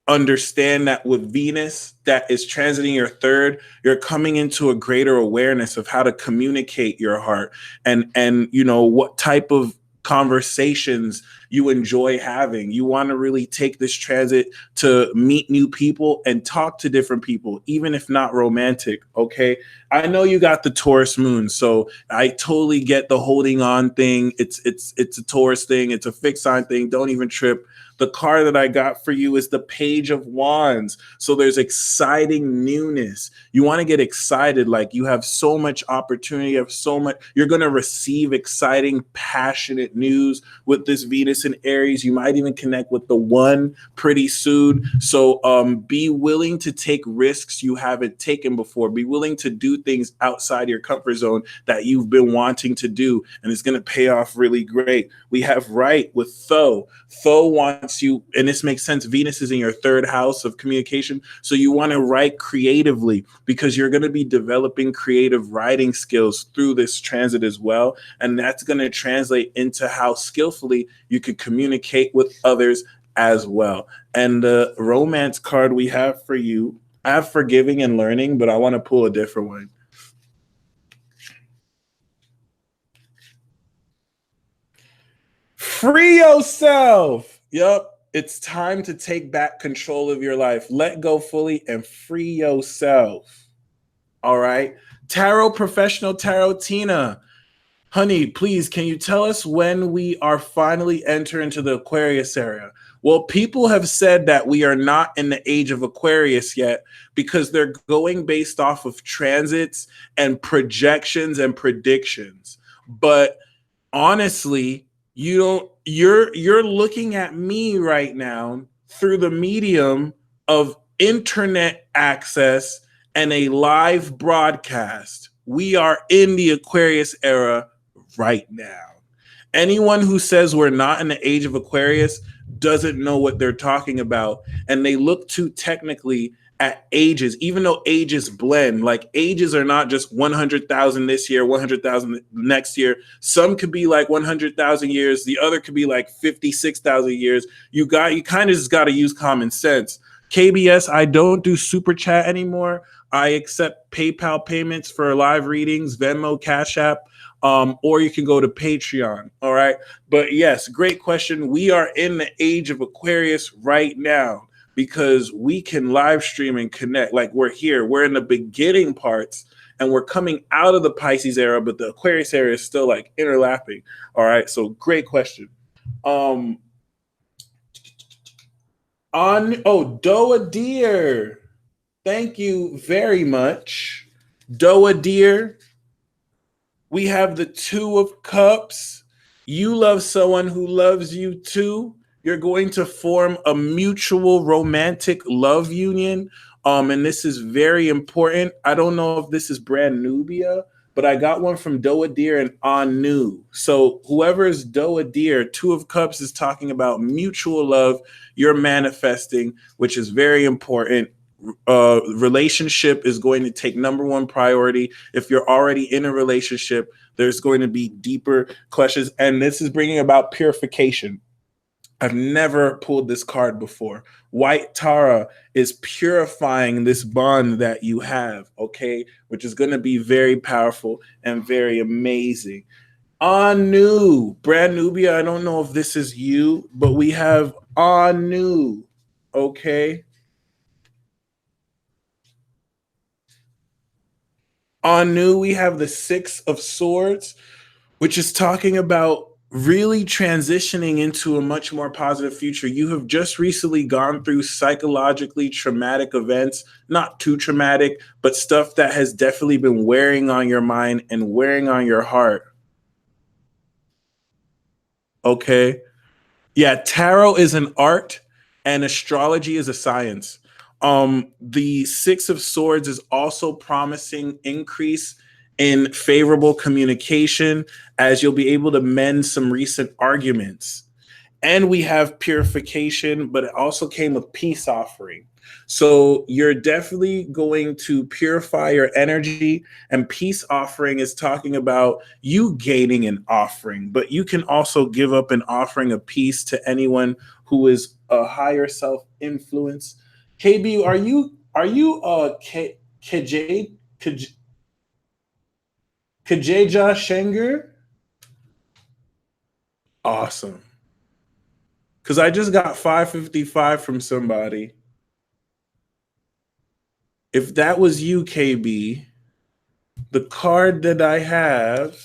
understand that with Venus that is transiting your 3rd, you're coming into a greater awareness of how to communicate your heart and you know what type of conversations you enjoy having. You want to really take this transit to meet new people and talk to different people, even if not romantic. Okay, I know you got the Taurus moon, so I totally get the holding on thing. It's a Taurus thing. It's a fixed sign thing. Don't even trip. The card that I got for you is the Page of Wands. So there's exciting newness. You want to get excited. Like you have so much opportunity. You have so much. You're going to receive exciting, passionate news with this Venus and Aries. You might even connect with the one pretty soon. So be willing to take risks you haven't taken before. Be willing to do things outside your comfort zone that you've been wanting to do. And it's going to pay off really great. We have Right with Tho. Tho wants you, and this makes sense. Venus is in your 3rd house of communication. So you want to write creatively because you're going to be developing creative writing skills through this transit as well. And that's going to translate into how skillfully you could communicate with others as well. And the romance card we have for you, I have Forgiving and Learning, but I want to pull a different one. Free yourself. Yep. It's time to take back control of your life. Let go fully and free yourself. All right. Tarot professional Tarot Tina. Honey, please, can you tell us when we are finally enter into the Aquarius area? Well, people have said that we are not in the age of Aquarius yet because they're going based off of transits and projections and predictions. But honestly, you're looking at me right now through the medium of internet access and a live broadcast. We are in the Aquarius era right now. Anyone who says we're not in the age of Aquarius doesn't know what they're talking about. And they look too technically at ages, even though ages blend. Like ages are not just 100,000 this year, 100,000 next year. Some could be like 100,000 years. The other could be like 56,000 years. You kind of just got to use common sense. KBS, I don't do super chat anymore. I accept PayPal payments for live readings, Venmo, Cash App, or you can go to Patreon. All right. But yes, great question. We are in the age of Aquarius right now because we can live stream and connect. Like we're here, we're in the beginning parts and we're coming out of the Pisces era, but the Aquarius era is still like interlapping. All right. So great question. Doa Deer. Thank you very much. Doa Deer. We have the Two of Cups. You love someone who loves you too. You're going to form a mutual romantic love union. And this is very important. I don't know if this is brand Nubia, but I got one from Doa Deer and Anu. So whoever is Doa Deer, Two of Cups is talking about mutual love. You're manifesting, which is very important. Relationship is going to take number one priority. If you're already in a relationship, there's going to be deeper questions. And this is bringing about purification. I've never pulled this card before. White Tara is purifying this bond that you have, okay? Which is going to be very powerful and very amazing. Anu, brand Nubia, I don't know if this is you, but we have Anu, okay? Anu, we have the Six of Swords, which is talking about really transitioning into a much more positive future. You have just recently gone through psychologically traumatic events, not too traumatic, but stuff that has definitely been wearing on your mind and wearing on your heart. Okay. Yeah, tarot is an art and astrology is a science. The Six of Swords is also promising increase in favorable communication as you'll be able to mend some recent arguments. And we have purification, but it also came with peace offering. So you're definitely going to purify your energy, and peace offering is talking about you gaining an offering, but you can also give up an offering of peace to anyone who is a higher self influence. KB, are you Kajeja Shenger? Awesome. Because I just got 555 from somebody. If that was you, KB, the card that I have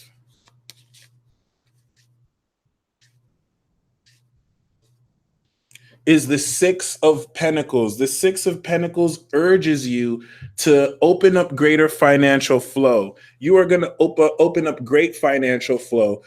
is the Six of Pentacles. The Six of Pentacles urges you to open up greater financial flow. You are going to open up great financial flow.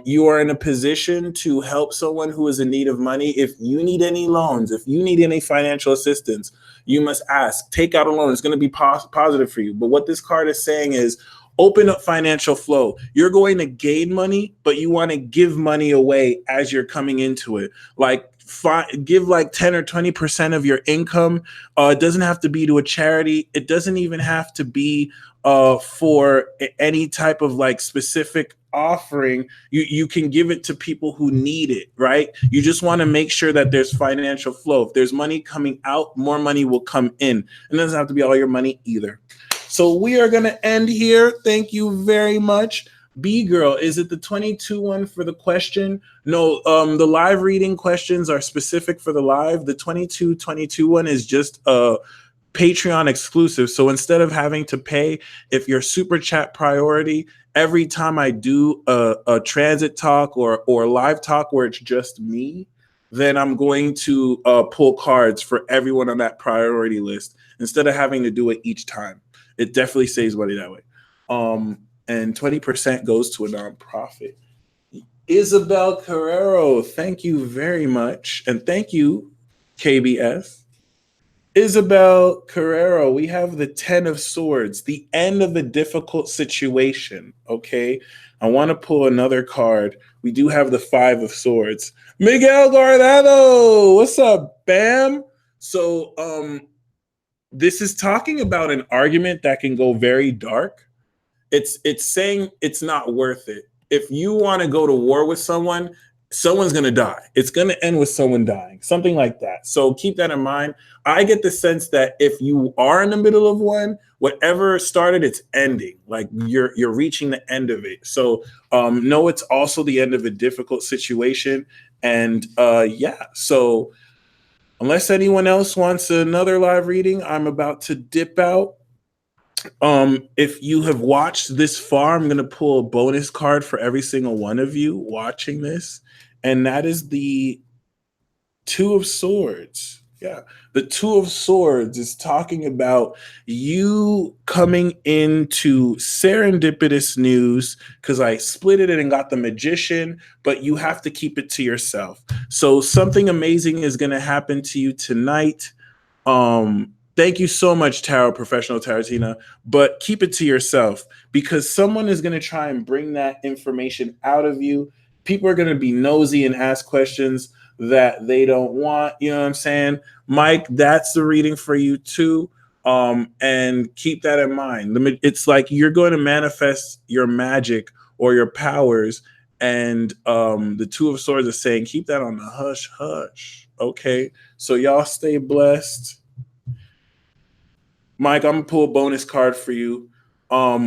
You are in a position to help someone who is in need of money. If you need any loans, if you need any financial assistance, you must ask. Take out a loan. It's going to be positive for you. But what this card is saying is open up financial flow. You're going to gain money, but you want to give money away as you're coming into it. Like give like 10 or 20% of your income. It doesn't have to be to a charity. It doesn't even have to be for any type of like specific offering. You can give it to people who need it, right? You just want to make sure that there's financial flow. If there's money coming out, more money will come in. And it doesn't have to be all your money either. So we are going to end here. Thank you very much. B girl, is it the 22 one for the question? No, the live reading questions are specific for the live. The 22 one is just a Patreon exclusive. So instead of having to pay, if you're super chat priority, every time I do a transit talk or live talk where it's just me, then I'm going to pull cards for everyone on that priority list instead of having to do it each time. It definitely saves money that way. And 20% goes to a nonprofit. Isabel Carrero, thank you very much. And thank you, KBS. Isabel Carrero, we have the 10 of Swords, the end of a difficult situation. Okay. I want to pull another card. We do have the 5 of Swords. Miguel Guardado, what's up, Bam? So, this is talking about an argument that can go very dark. It's saying it's not worth it. If you want to go to war with someone, someone's going to die. It's going to end with someone dying, something like that. So keep that in mind. I get the sense that if you are in the middle of one, whatever started, it's ending. Like you're reaching the end of it. So no, it's also the end of a difficult situation. And yeah, so unless anyone else wants another live reading, I'm about to dip out. If you have watched this far, I'm going to pull a bonus card for every single one of you watching this. And that is the 2 of Swords. Yeah. The 2 of Swords is talking about you coming into serendipitous news, because I split it and got the Magician, but you have to keep it to yourself. So something amazing is going to happen to you tonight. Thank you so much, Tarot Professional Tarotina, but keep it to yourself, because someone is going to try and bring that information out of you. People are going to be nosy and ask questions that they don't want. You know what I'm saying? Mike, that's the reading for you too. And keep that in mind. It's like you're going to manifest your magic or your powers. And the 2 of Swords is saying, keep that on the hush, hush. Okay. So y'all stay blessed. Mike, I'm gonna pull a bonus card for you.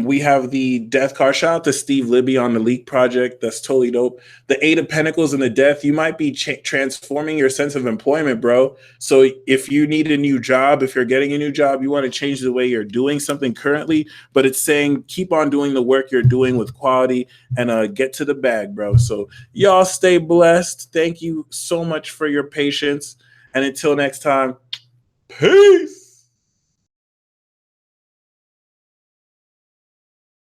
We have the death card. Shout out to Steve Libby on the Leak Project. That's totally dope. The 8 of Pentacles and the Death. You might be transforming your sense of employment, bro. So if you need a new job, if you're getting a new job, you want to change the way you're doing something currently, but it's saying keep on doing the work you're doing with quality and get to the bag, bro. So y'all stay blessed. Thank you so much for your patience. And until next time, peace.